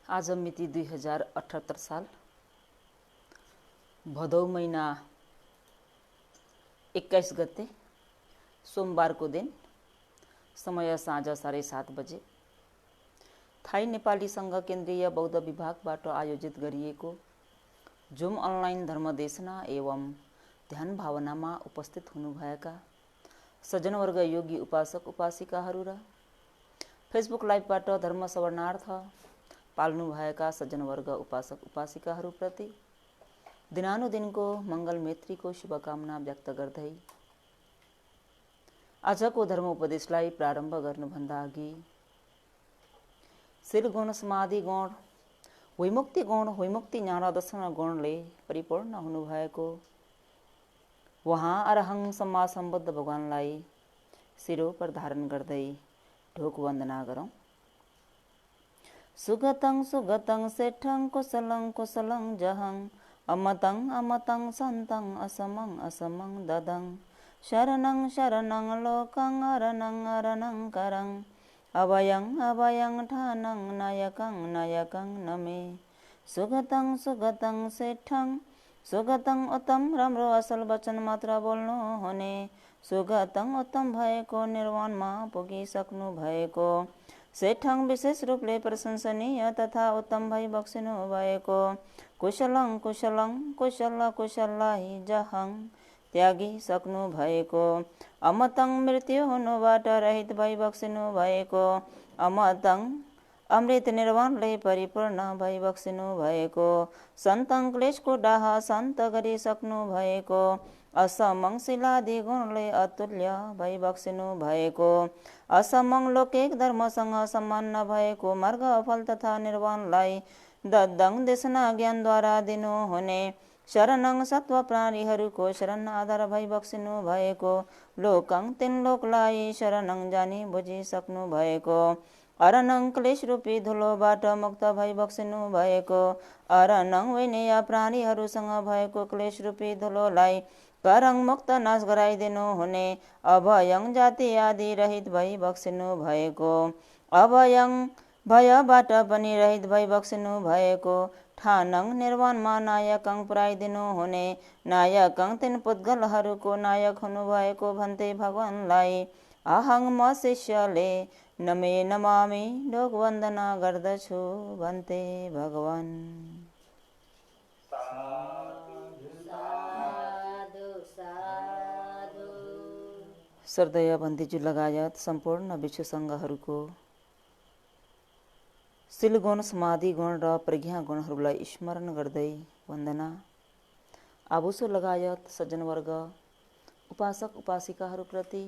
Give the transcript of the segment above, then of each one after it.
आज मिति 2078 साल भदौ महिना 21 गते सोमबारको दिन, समय साँझ 7:30 बजे थाई नेपाली सङ्घ केन्द्रीय बौद्ध विभागबाट आयोजित गरिएको जुम अनलाइन धर्मदेशना एवं ध्यान भावनामा उपस्थित हुनुभएका सज्जनवर्ग योगी उपासक उपासिकाहरू र फेसबुक लाइभबाट धर्म श्रवणार्थ पाल्नुभएका सज्जनवर्ग उपासक उपासिकाहरूप्रति दिनानुदिनको मङ्गल मैत्रीको शुभकामना व्यक्त गर्दै आजको धर्म उपदेशलाई प्रारम्भ गर्नुभन्दा अघि शिर गुण समाधि गुण विमुक्ति ज्ञान दर्शन गुणले परिपूर्ण हुनुभएको उहाँ अरहङ सम्मा सम्बुद्ध भगवानलाई शिरो पर धारण गर्दै ढोक वन्दना गरौँ। सुगतं सुगतं सेठं कुशलं कुशलं जहं अमतं अमतं सन्तं असमं असमं ददं शरणं शरणं लोकं अरणं अरणं करं अभयं अभयं ठानं नायकं नायकं नमे। सुगतं सुगतं सेठं सुगतं उत्तम राम्रो असल वचन मात्र बोल्नु हुने, सुगतं उत्तम भएको निर्वाणमा पुगिसक्नु भएको सेठङ विशेष रूपले प्रशंसनीय तथा उत्तम भई बक्सिनु भएको कुशलं कुशलं कुशल कुशललाई जहङ त्यागी सक्नु भएको अमतं मृत्यु हुनुबाट रहित भई बक्सिनु भएको अमतं अमृत निर्वाणले परिपूर्ण भई बक्सिनु भएको सन्तं क्लेशको डाह शान्त गरिसक्नु भएको असमङ शिलादि गुणले अतुल्य भई बक्सिनु भएको असमङ लौकिक धर्मसँग सम्मान नभएको मार्ग फल तथा निर्वाणलाई ददङ देशना ज्ञानद्वारा दिनु हुने शरणङ सत्व प्राणीहरूको शरण आधार भई बक्सिनु भएको लोकङ तीन लोकलाई शरणङ जानी बुझिसक्नु भएको अरणङ क्लेश रूपी धुलोबाट मुक्त भई बक्सिनु भएको अरणङ विनय प्राणीहरूसँग भएको क्लेश रूपी धुलोलाई करङ मुक्त नाश गराइदिनु हुने अभयङ जाति आदि रहित भई बक्सिनु भएको अभयङ भयबाट पनि रहित भई बक्सिनु भएको ठानङ निर्वाणमा नायकङ पुर्याइदिनु हुने नायकङ तीन पुद्गलहरूको नायक हुनुभएको भन्ते भगवानलाई अहङ म शिष्यले नमे नमामि ढोक वन्दना गर्दछु भन्ते भगवान। श्रद्धेय भन्तेजु लगायत सम्पूर्ण विश्व सङ्घहरूको शिलगुण समाधि गुण र प्रज्ञा गुणहरूलाई स्मरण गर्दै वन्दना। आभूषो लगायत सज्जनवर्ग उपासक उपासिकाहरूप्रति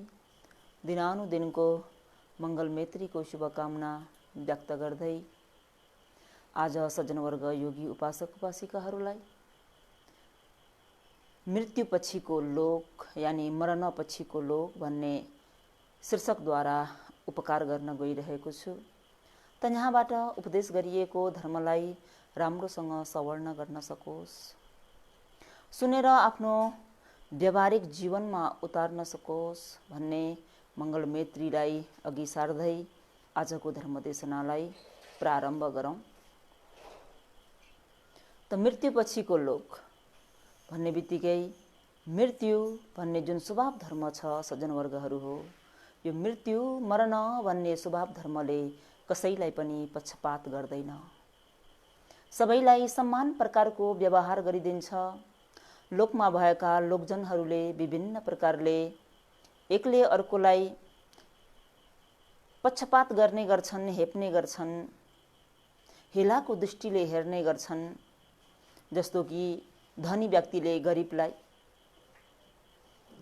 दिनानुदिनको मङ्गल मैत्रीको शुभकामना व्यक्त गर्दै आज सज्जनवर्ग योगी उपासक उपासिकाहरूलाई मृत्यु पछिको लोक यानि मरण पछिको लोक भन्ने शीर्षकद्वारा उपकार गर्न गइरहेको छु। त यहाँबाट उपदेश गरिएको धर्मलाई राम्रोसँग सवर्ण गर्न सकोस्, सुनेर आफ्नो व्यावहारिक जीवनमा उतार्न सकोस् भन्ने मङ्गल मैत्रीलाई अघि सार्दै आजको धर्मदेशनालाई प्रारम्भ गरौँ। त मृत्यु पछिको लोक भन्ने बित्तिकै मृत्यु भन्ने जुन स्वभाव धर्म छ सज्जनवर्गहरू हो, यो मृत्यु मरण भन्ने स्वभाव धर्मले कसैलाई पनि पक्षपात गर्दैन, सबैलाई समान प्रकारको व्यवहार गरिदिन्छ। लोकमा भएका लोकजनहरूले विभिन्न प्रकारले एकले अर्कोलाई पक्षपात गर्ने गर्छन्, हेप्ने गर्छन्, हेलाको दृष्टिले हेर्ने गर्छन्। जस्तो कि धनी व्यक्तिले गरिबलाई,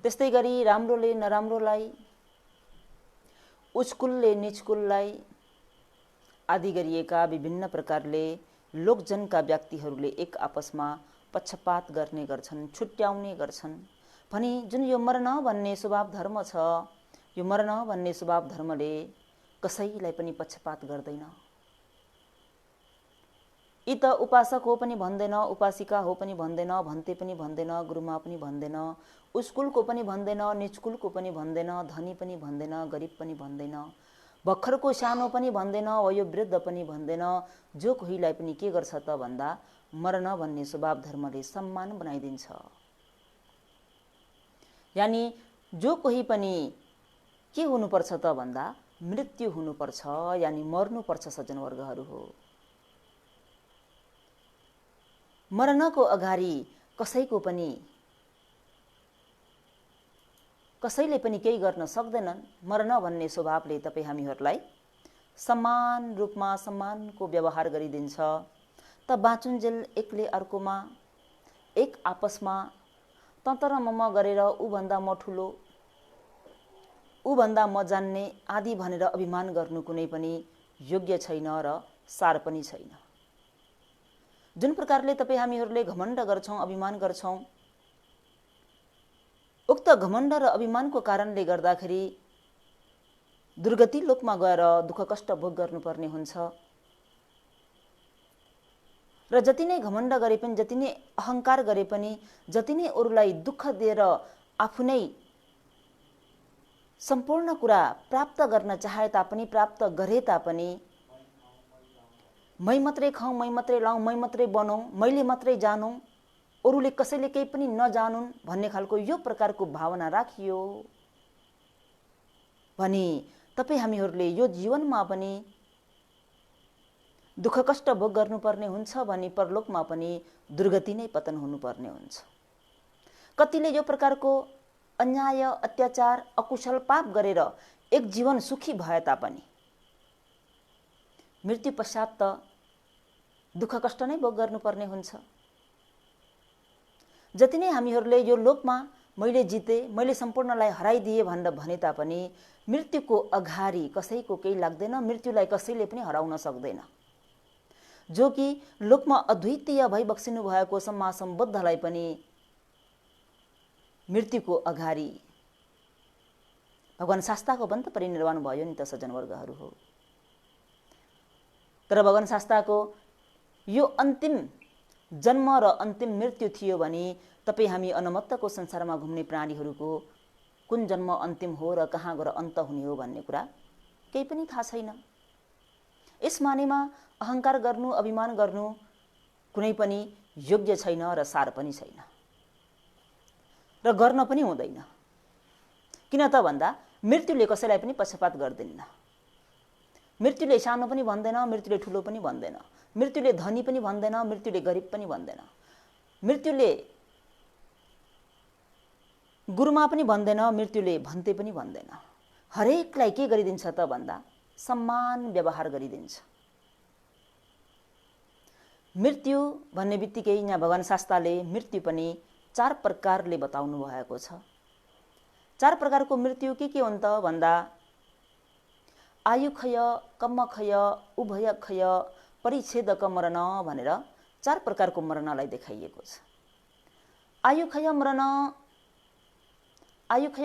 त्यस्तै गरी राम्रोले नराम्रोलाई, उच्कुलले निचकुललाई आदि गरिएका विभिन्न प्रकारले लोकजनका व्यक्तिहरूले एक आपसमा पक्षपात गर्ने गर्छन्, छुट्याउने गर्छन्। भनी जुन यो मरण भन्ने स्वभाव धर्म छ, यो मरण भन्ने स्वभाव धर्मले कसैलाई पनि पक्षपात गर्दैन। यी त उपासक हो पनि भन्दैन, उपासिका हो पनि भन्दैन, भन्ते पनि भन्दैन, गुरुमा पनि भन्दैन, उस्कुलको पनि भन्दैन, निचकुलको पनि भन्दैन, धनी पनि भन्दैन, गरिब पनि भन्दैन, भर्खरको सानो पनि भन्दैन, वयोवृद्ध पनि भन्दैन, जो कोहीलाई पनि के गर्छ त भन्दा मर्न भन्ने स्वभाव धर्मले सम्मान बनाइदिन्छ। यानी जो कोही पनि के हुनुपर्छ त भन्दा मृत्यु हुनुपर्छ, यानी मर्नुपर्छ सज्जनवर्गहरू हो। मर्नको अगाडि कसैले पनि केही गर्न सक्दैनन्। मर्न भन्ने स्वभावले तपाईँ हामीहरूलाई समान रूपमा सम्मानको व्यवहार गरिदिन्छ। त बाँचुन्जेल एकले अर्कोमा, एक आपसमा तँ तर म गरेर ऊभन्दा म ठुलो, ऊभन्दा म जान्ने आदि भनेर अभिमान गर्नु कुनै पनि योग्य छैन र सार पनि छैन। जुन प्रकारले तपाईँ हामीहरूले घमण्ड गर्छौँ, अभिमान गर्छौँ, उक्त घमण्ड र अभिमानको कारणले गर्दाखेरि दुर्गति लोकमा गएर दुःख कष्ट भोग गर्नुपर्ने हुन्छ। र जति नै घमण्ड गरे पनि, जति नै अहङ्कार गरे पनि, जति नै अरूलाई दुःख दिएर आफू नै सम्पूर्ण कुरा प्राप्त गर्न चाहे तापनि, प्राप्त गरे तापनि, मै मात्रै खाउँ, मै मात्रै लाउँ, मै मात्रै बनाउँ, मैले मात्रै जानौँ, अरूले कसैले केही पनि नजानुन् भन्ने खालको यो प्रकारको भावना राखियो भने तपाईँ हामीहरूले यो जीवनमा पनि दुःख कष्ट भोग गर्नुपर्ने हुन्छ भने परलोकमा पनि दुर्गति नै पतन हुनुपर्ने हुन्छ। कतिले यो प्रकारको अन्याय, अत्याचार, अकुशल पाप गरेर एक जीवन सुखी भए तापनि मृत्यु पश्चात त दुःख कष्ट नै भोग गर्नुपर्ने हुन्छ। जति नै हामीहरूले यो लोकमा मैले जिते, मैले सम्पूर्णलाई हराइदिए भनेर भने तापनि मृत्युको अगाडि कसैको केही लाग्दैन, मृत्युलाई कसैले पनि हराउन सक्दैन। जो कि लोकमा अद्वितीय भई बक्सिनु भएको सम्मा सम्बुद्धलाई पनि मृत्युको अगाडि भगवान शास्ताको बन्त परिनिर्वाण भयो नि त सज्जनवर्गहरू हो। तर भगवान शास्ताको यो अन्तिम जन्म र अन्तिम मृत्यु थियो भने तपाईँ हामी अनमत्तको संसारमा घुम्ने प्राणीहरूको कुन जन्म अन्तिम हो र कहाँ गएर अन्त हुने हो भन्ने कुरा केही पनि थाहा छैन। यस मानेमा अहङ्कार गर्नु, अभिमान गर्नु कुनै पनि योग्य छैन र सार पनि छैन र गर्न पनि हुँदैन। किन त भन्दा मृत्युले कसैलाई पनि पक्षपात गर्दैन। मृत्युले सानो पनि भन्दैन, मृत्युले ठुलो पनि भन्दैन, मृत्युले धनी पनि भन्दैन, मृत्युले गरिब पनि भन्दैन, मृत्युले गुरुमा पनि भन्दैन, मृत्युले भन्ते पनि भन्दैन। हरेकलाई के गरिदिन्छ त भन्दा सम्मान व्यवहार गरिदिन्छ। मृत्यु भन्ने बित्तिकै यहाँ भगवान शास्ताले मृत्यु पनि 4 प्रकारले बताउनु भएको छ। 4 प्रकारको मृत्यु के हुन् त भन्दा आयुक्षय, कम्मक्षय, उभयक्षय, परिच्छेदक मरण भनेर 4 प्रकारको मरणलाई देखाइएको छ। आयुक्षय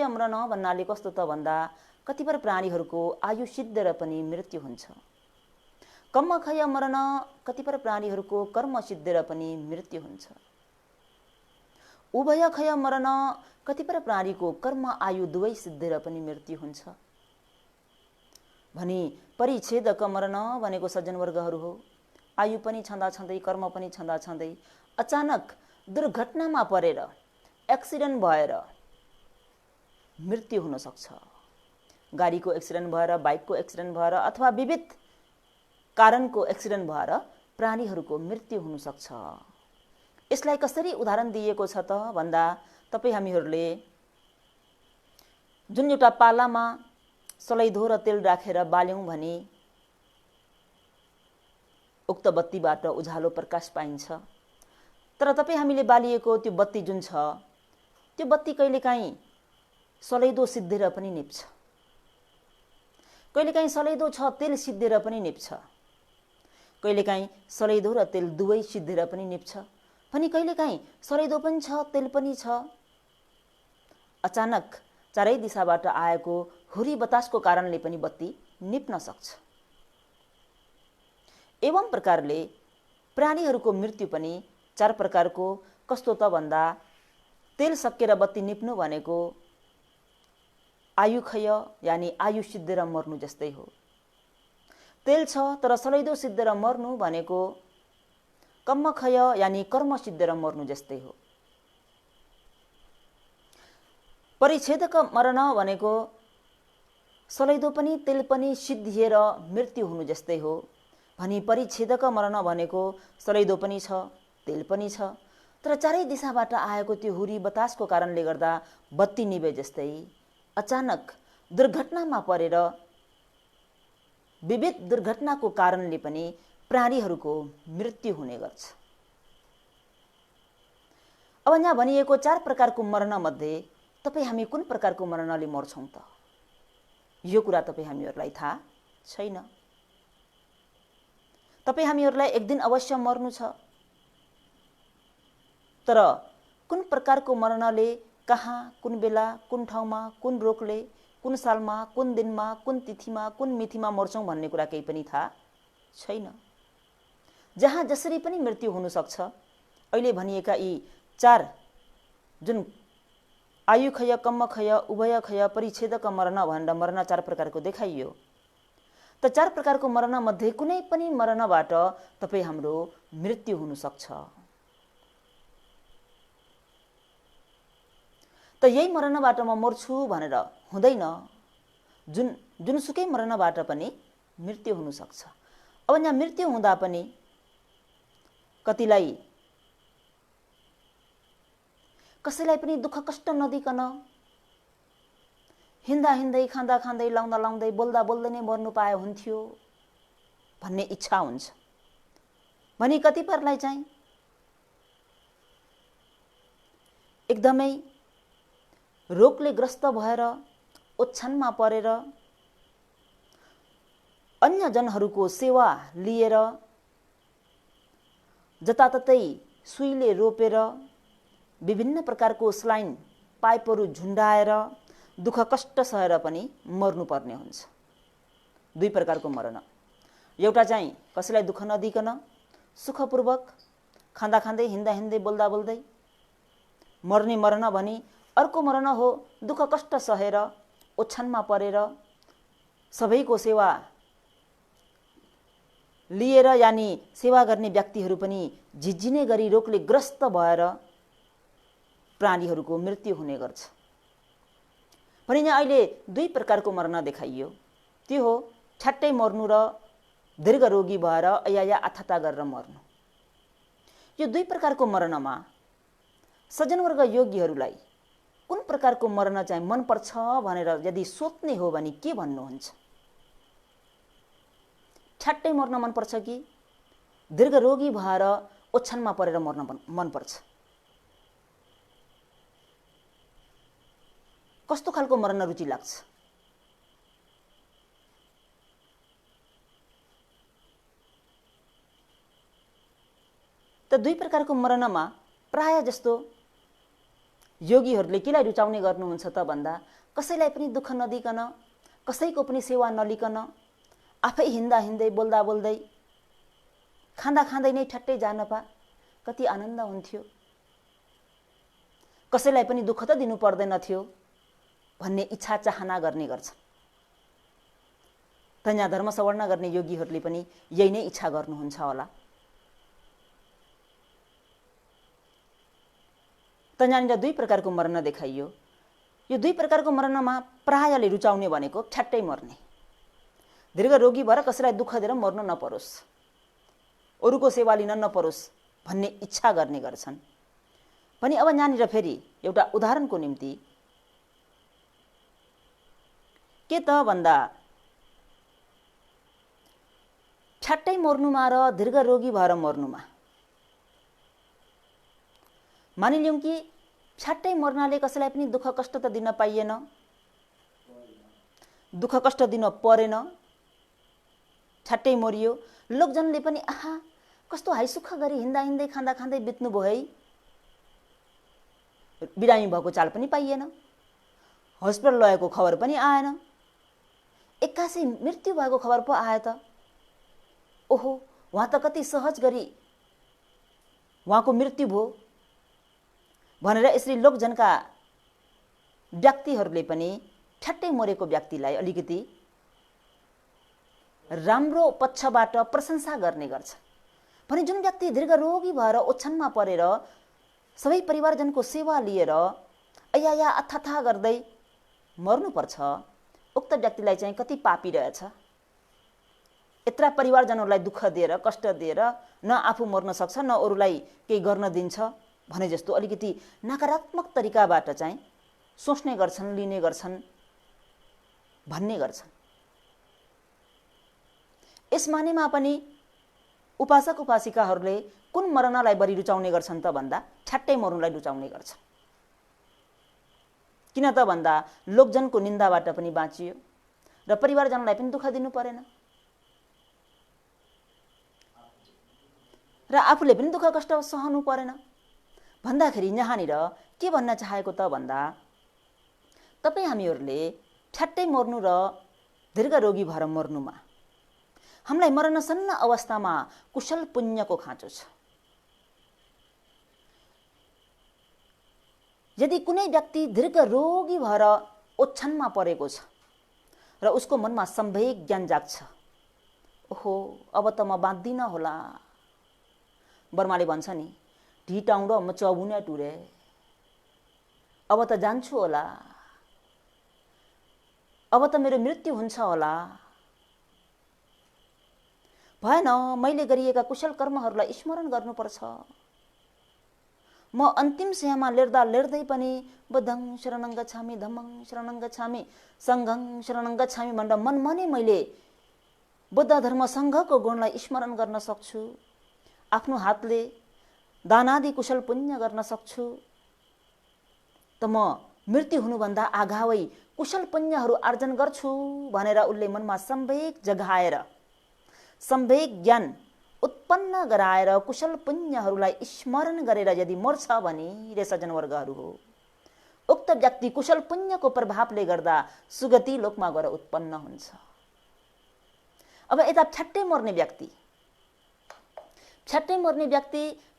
मरण भन्नाले कस्तो त भन्दा कतिपय प्राणीहरूको आयु सिद्धिएर पनि मृत्यु हुन्छ। कम्मक्षय मरण कतिपय प्राणीहरूको कर्म सिद्धिएर पनि मृत्यु हुन्छ। उभयक्षय मरण कतिपय प्राणीको कर्म आयु दुवै सिद्धिएर पनि मृत्यु हुन्छ। भनी परिच्छेदक मरण भनेको सज्जनवर्गहरू हो, आयु पनि छँदा छँदै, कर्म पनि छँदा छँदै अचानक दुर्घटनामा परेर, एक्सिडेन्ट भएर मृत्यु हुन सक्छ। गाडीको एक्सिडेन्ट भएर, बाइकको एक्सिडेन्ट भएर अथवा विविध कारणको एक्सिडेन्ट भएर प्राणीहरूको मृत्यु हुन सक्छ। यसलाई कसरी उदाहरण दिएको छ त भन्दा तपाईँ हामीहरूले जुन एउटा पालामा सलैधो र तेल राखेर बाल्यौँ भने उक्त बत्तीबाट उज्यालो प्रकाश पाइन्छ। तर तपाईँ हामीले बालिएको त्यो बत्ती जुन छ, त्यो बत्ती कहिलेकाहीँ सलैधो सिद्धिएर पनि निप्छ, कहिलेकाहीँ सलैधो छ तेल सिद्धिएर पनि निप्छ, कहिलेकाहीँ सलैधो र तेल दुवै सिद्धिएर पनि निप्छ, पनि कहिलेकाहीँ सलैधो पनि छ तेल पनि छ। अचानक चारै दिशाबाट आएको हुरी बतासको कारणले पनि बत्ती निप्न सक्छ। एवं प्रकारले प्राणीहरूको मृत्यु पनि 4 प्रकारको कस्तो त भन्दा तेल सकिएर बत्ती निप्नु भनेको आयुक्षय यानी आयु सिद्धिएर मर्नु जस्तै हो। तेल छ तर सलैदो सिद्धेर मर्नु भनेको कम्मखय यानि कर्म सिद्धेर मर्नु जस्तै हो। परिच्छेदक मरण भनेको सलैदो पनि तेल पनि सिद्धिएर मृत्यु हुनु जस्तै हो। भनी परिच्छेदक मरण भनेको सलैदो पनि छ तेल पनि छ तर चारै दिशाबाट आएको त्यो हुरी बतासको कारणले गर्दा बत्ती निभे जस्तै अचानक दुर्घटनामा परेर विविध दुर्घटनाको कारणले पनि प्राणीहरूको मृत्यु हुने गर्छ। अब यहाँ भनिएको 4 प्रकारको मरण मध्ये तपाई हामी कुन प्रकारको मरणले मर्छौं त? यो कुरा तपाई हामीहरूलाई थाहा छैन। तपाई हामीहरूलाई एक दिन अवश्य मर्नु छ, तर कुन प्रकारको मरणले कहाँ कुन बेला कुन ठाउँमा कुन रोगले कुन सालमा कुन दिनमा कुन तिथिमा कुन मितिमा मर्छौं भन्ने कुरा केही पनि थाहा छैन। जहाँ जसरी पनि मृत्यु हुन सक्छ। अहिले भनिएका यी 4 जुन आयुखय कम्मखय उभयखय परिच्छेदक मरण भनेर मरण 4 प्रकारको देखाइयो। त 4 प्रकारको मरण मध्ये कुनै पनि मरणबाट तपाई हाम्रो मृत्यु हुन सक्छ। त यही मरणबाट म मर्छु भनेर हुँदैन। जुनसुकै मरणबाट पनि मृत्यु हुन सक्छ। अब यहाँ मृत्यु हुँदा पनि कतिलाई कसैलाई पनि दुःख कष्ट नदिकन हिँड्दा हिँड्दै खाँदा खाँदै लाउँदा लाउँदै बोल्दा बोल्दै नै मर्नु पाए हुन्थ्यो भन्ने इच्छा हुन्छ। भनी कतिपयलाई चाहिँ एकदमै रोगले ग्रस्त भएर ओछ्यानमा परेर अन्य जनहरूको सेवा लिएर जताततै सुईले रोपेर विभिन्न प्रकारको स्लाइन पाइपहरू झुन्डाएर दुःख कष्ट सहेर पनि मर्नुपर्ने हुन्छ। 2 प्रकारको मरण। एउटा चाहिँ कसैलाई दुःख नदिकन सुखपूर्वक खाँदा खाँदै हिँड्दा हिँड्दै बोल्दा बोल्दै मर्ने मरण भनी अर्को मरण हो दुःख कष्ट सहेर ओछ्यानमा परेर सबैको सेवा लिएर यानी सेवा गर्ने व्यक्तिहरू पनि झिझिने गरी रोगले ग्रस्त भएर प्राणीहरूको मृत्यु हुने गर्छ। भने यहाँ अहिले 2 प्रकारको मरण देखाइयो। त्यो हो ठ्याट्टै मर्नु र दीर्घ रोगी भएर अयाया आथाता गरेर मर्नु। यो 2 प्रकारको मरणमा सज्जनवर्ग योगीहरूलाई कुन प्रकारको मरण चाहिँ मन पर्छ भनेर यदि सोध्ने हो भने के भन्नुहुन्छ? ठ्याट्टै मर्न मन पर्छ कि दीर्घ रोगी भएर ओछ्यानमा परेर मर्न मन पर्छ? कस्तो खालको मर्न रुचि लाग्छ? त 2 प्रकारको मरणमा प्राय जस्तो योगीहरूले केलाई रुचाउने गर्नुहुन्छ त भन्दा कसैलाई पनि दुःख नदिकन कसैको पनि सेवा नलिकन आफै हिँड्दा हिँड्दै बोल्दा बोल्दै खाँदा खाँदै नै ठट्टै जान पा कति आनन्द हुन्थ्यो। कसैलाई पनि दुःख त दिनु पर्दैन थियो भन्ने इच्छा चाहना गर्ने गर्छ। त यहाँ धर्म सवर्ण गर्ने योगीहरूले पनि यही नै इच्छा गर्नुहुन्छ होला। त यहाँनिर 2 प्रकारको मरण देखाइयो। यो 2 प्रकारको मरणमा प्रायले रुचाउने भनेको ठ्याट्टै मर्ने, दीर्घ रोगी भएर कसैलाई दुःख दिएर मर्न नपरोस्, अरूको सेवा लिन नपरोस् भन्ने इच्छा गर्ने गर्छन्। पनि अब यहाँनिर फेरि एउटा उदाहरणको निम्ति के त भन्दा ठ्याट्टै मर्नुमा र दीर्घ रोगी भएर मर्नुमा मानिलियौं कि ठ्याट्टै मर्नाले कसैलाई पनि दुःख कष्ट त दिन पाइएन, दुःख कष्ट दिन परेन, ठ्याट्टै मरियो। लोकजनले पनि आहा कस्तो हाइसुख गरी हिँड्दा हिँड्दै खाँदा खाँदै बित्नु भयो है, बिरामी भएको चाल पनि पाइएन, हस्पिटल लगेको खबर पनि आएन, एक्कासी मृत्यु भएको खबर पो आयो त। ओहो उहाँ त कति सहज गरी उहाँको मृत्यु भयो भनेर यसरी लोकजनका व्यक्तिहरूले पनि ठ्याट्टै मरेको व्यक्तिलाई अलिकति राम्रो पक्षबाट प्रशंसा गर्ने गर्छ। भने जुन व्यक्ति दीर्घरोगी भएर ओछ्यानमा परेर सबै परिवारजनको सेवा लिएर अयाया अथाथा गर्दै मर्नुपर्छ, उक्त व्यक्तिलाई चाहिँ कति पापी रहेछ। यत्रा परिवारजनहरूलाई दुःख दिएर कष्ट दिएर न आफू मर्न सक्छ न अरूलाई केही गर्न दिन्छ भने जस्तो अलिकति नकारात्मक तरिकाबाट चाहिँ सोच्ने गर्छन्, लिने गर्छन्, भन्ने गर्छन्। यस मानेमा पनि उपासक उपासिकाहरूले कुन मर्नलाई बढी रुचाउने गर्छन् त भन्दा ठ्याट्टै मर्नुलाई रुचाउने गर्छन्। किन त भन्दा लोकजनको निन्दाबाट पनि बाँचियो र परिवारजनलाई पनि दुःख दिनु परेन र आफूले पनि दुःख कष्ट सहनु परेन भन्दाखेरि यहाँनिर के भन्न चाहेको त भन्दा तपाईँ हामीहरूले ठ्याट्टै मर्नु र दीर्घरोगी भएर मर्नुमा हामीलाई मरणसन्न अवस्थामा कुशल पुण्यको खाँचो छ। यदि कुनै व्यक्ति दीर्घरोगी भएर ओछ्यानमा परेको छ र उसको मनमा सम्वेक ज्ञान जाग्छ, ओहो अब त म बाँच्दिन होला, बर्माले भन्छ नि ढिटाउँड म चबुने टुरे, अब त जान्छु होला, अब त मेरो मृत्यु हुन्छ होला, भएन मैले गरिएका कुशल कर्महरूलाई स्मरण गर्नुपर्छ, म अन्तिम समयमा लेर्दै पनि बुद्धं शरणं गच्छामि, धम्मं शरणं गच्छामि, सङ्घं शरणं गच्छामि भनेर मनमा नै मैले बुद्ध धर्म सङ्घको गुणलाई स्मरण गर्न सक्छु, आफ्नो हातले दानादि कुशल पुण्य गर्न सक्छु, त म मृत्यु हुनुभन्दा आगावै कुशल पुण्यहरू आर्जन गर्छु भनेर उनले मनमा सम्वेक जगाएर सम्वेक ज्ञान उत्पन्न गराएर कुशल पुण्यहरूलाई स्मरण गरेर यदि मर्छ भने रे सज्जनवर्गहरू हो, उक्त व्यक्ति कुशल पुण्यको प्रभावले गर्दा सुगति लोकमा गएर उत्पन्न हुन्छ। अब यता ठ्याट्टै मर्ने व्यक्ति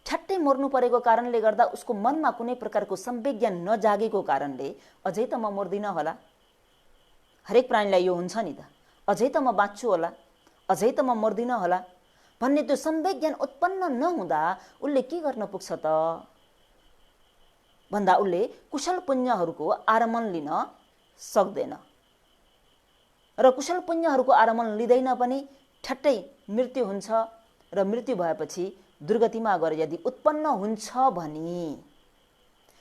ठ्याट्टै मर्नु परेको कारणले गर्दा उसको मनमा कुनै प्रकारको सम्वेक ज्ञान नजागेको कारणले अझै त म मर्दिन होला, हरेक प्राणीलाई यो हुन्छ नि त, अझै त म बाँच्छु होला, अझै त म मर्दिन होला भन्ने त्यो सम्वेक ज्ञान उत्पन्न नहुँदा उसले के गर्न पुग्छ त भन्दा उसले कुशल पुण्यहरूको आरमण लिन सक्दैन र कुशल पुण्यहरूको आरमण लिँदैन पनि ठ्याट्टै मृत्यु हुन्छ र मृत्यु भएपछि दुर्गतिमा गएर यदि उत्पन्न हुन्छ भने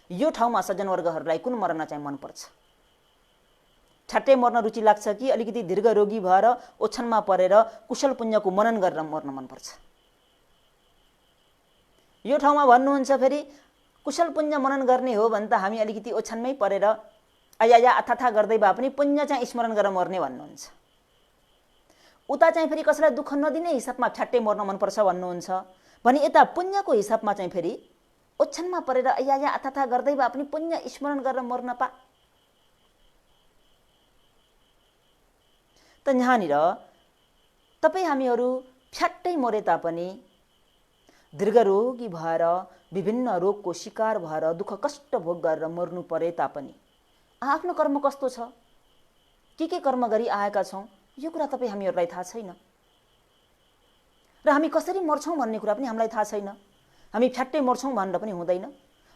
यो ठाउँमा सज्जनवर्गहरूलाई कुन मर्न चाहिँ मनपर्छ? ठ्याट्टै मर्न रुचि लाग्छ कि अलिकति दीर्घरोगी भएर ओछ्यानमा परेर कुशल पुण्यको मनन गरेर मर्न मनपर्छ? यो ठाउँमा भन्नुहुन्छ फेरि कुशल पुण्य मनन गर्ने हो भने त हामी अलिकति ओछ्यानमै परेर अयाया अथाथा गर्दै भए पनि पुण्य चाहिँ स्मरण गरेर मर्ने भन्नुहुन्छ। उता चाहिँ फेरि कसैलाई दुःख नदिने हिसाबमा ठ्याट्टै मर्न मनपर्छ भन्नुहुन्छ भने यता पुण्यको हिसाबमा चाहिँ फेरि ओछ्यानमा परेर अयाया अथाथा गर्दै भए पनि पुण्य स्मरण गरेर मर्न पा। त यहाँनिर तपाईँ हामीहरू ठ्याट्टै मरे तापनि दीर्घरोगी भएर विभिन्न रोगको शिकार भएर दुःख कष्ट भोग गरेर मर्नु परे तापनि आफ्नो कर्म कस्तो छ, के कर्म गरी आएका छौँ यो कुरा तपाईँ हामीहरूलाई थाहा छैन र हामी कसरी मर्छौँ भन्ने कुरा पनि हामीलाई थाहा छैन। हामी ठ्याट्टै मर्छौँ भनेर पनि हुँदैन,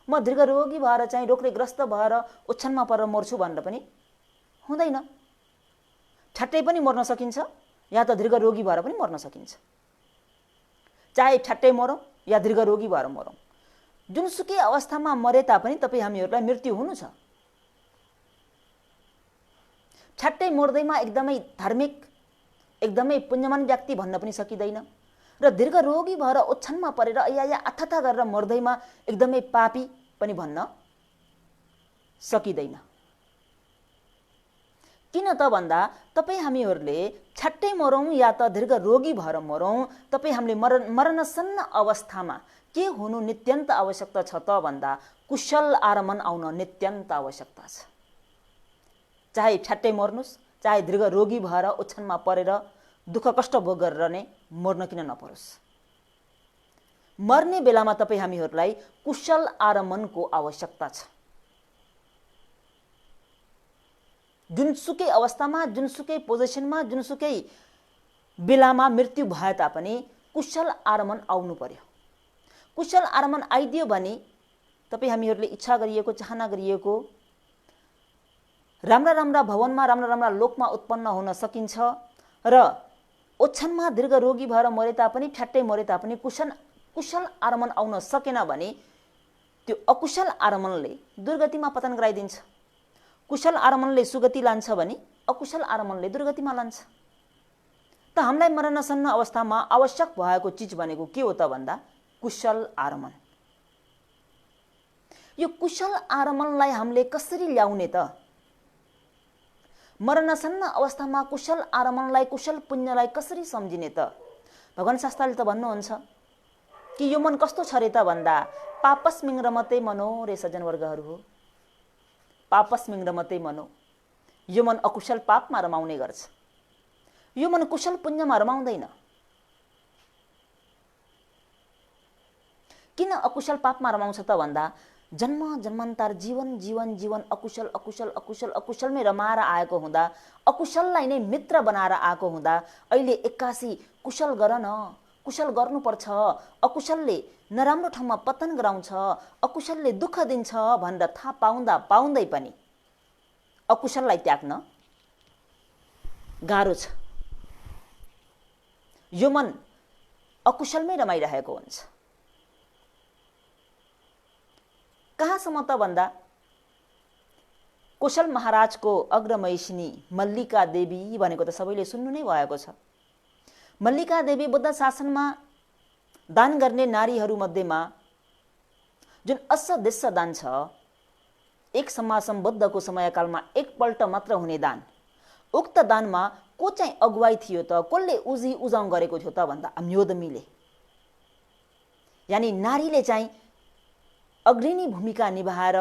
म दीर्घरोगी भएर चाहिँ रोगले ग्रस्त भएर ओछ्यानमा परेर मर्छु भनेर पनि हुँदैन। ठ्याट्टै पनि मर्न सकिन्छ या त दीर्घरोगी भएर पनि मर्न सकिन्छ, चाहे ठ्याट्टै मरौँ या दीर्घरोगी भएर मरौँ, जुनसुकै अवस्थामा मरे तापनि तपाईँ हामीहरूलाई मृत्यु हुनु छ। ठ्याट्टै मर्दैमा एकदमै धार्मिक एकदमै पुण्यमान व्यक्ति भन्न पनि सकिँदैन र दीर्घरोगी भएर ओछ्यानमा परेर अयाया अथाथा गरेर मर्दैमा एकदमै पापी पनि भन्न सकिँदैन। किन त भन्दा तपाईँ हामीहरूले ठ्याट्टै मरौँ या त दीर्घरोगी भएर मरौँ, तपाईँ हामीले मरणसन्न अवस्थामा के हुनु नित्यन्त आवश्यकता छ त भन्दा कुशल आरमण आउन नित्यन्त आवश्यकता छ। चाहे ठ्याट्टै मर्नुस्, चाहे दीर्घरोगी भएर ओछ्यानमा परेर दुःख कष्ट भोग गरेर नै मर्न किन नपरोस्, मर्ने बेलामा तपाईँ हामीहरूलाई कुशल आरमणको आवश्यकता छ। जुनसुकै अवस्थामा, जुनसुकै पोजिसनमा, जुनसुकै बेलामा मृत्यु भए तापनि कुशल आगमन आउनु पर्यो। कुशल आगमन आइदियो भने तपाईँ हामीहरूले इच्छा गरिएको, चाहना गरिएको राम्रा राम्रा भवनमा, राम्रा राम्रा लोकमा उत्पन्न हुन सकिन्छ र ओछ्यानमा दीर्घ रोगी भएर मरे तापनि, ठ्याट्टै मरे तापनि कुशल आगमन आउन सकेन भने त्यो अकुशल आगमनले दुर्गतिमा पतन गराइदिन्छ। कुशल आगमनले सुगति लान्छ भने अकुशल आगमनले दुर्गतिमा लान्छ। त हामीलाई मरणासन्न अवस्थामा आवश्यक भएको चिज भनेको के हो त भन्दा कुशल आगमन। यो कुशल आगमनलाई हामीले कसरी ल्याउने त? मरणासन्न अवस्थामा कुशल आगमनलाई, कुशल पुण्यलाई कसरी सम्झिने त? भगवान शास्त्रले त भन्नुहुन्छ कि यो मन कस्तो छ रे त भन्दा पापस्मिङ रमते मनो रे सज्जनवर्गहरू हो। पापस्मिङ रमते मनो, यो मन अकुशल पापमा रमाउने गर्छ, यो मन कुशल पुण्यमा रमाउँदैन। किन अकुशल पापमा रमाउँछ त भन्दा जन्म जन्मान्तर जीवन जीवन जीवन अकुशल अकुशल अकुशल अकुशलमै रमाएर आएको हुँदा, अकुशललाई नै मित्र बनाएर आएको हुँदा अहिले एक्कासी कुशल गर न, कुशल गर्नुपर्छ, अकुशलले नराम्रो ठाउँमा पतन गराउँछ, अकुशलले दुःख दिन्छ भनेर थाहा पाउँदा पाउँदै पनि अकुशललाई त्याग्न गाह्रो छ। यो मन अकुशलमै रमाइरहेको हुन्छ। कहाँसम्म त भन्दा कुशल महाराजको अग्रमैसिनी मल्लिका देवी भनेको त सबैले सुन्नु नै भएको छ। मल्लिका देवी बुद्ध शासनमा दान गर्ने नारीहरू मध्येमा जुन अश्वदेश्य दान छ, एक समासम बुद्धको समयकालमा एकपल्ट मात्र हुने दान, उक्त दानमा को चाहिँ अगुवाई थियो त? कसले उजी उजाउ गरेको थियो त भन्दा अम्योदमीले, यानी नारीले चाहिँ अग्रणी भूमिका निभाएर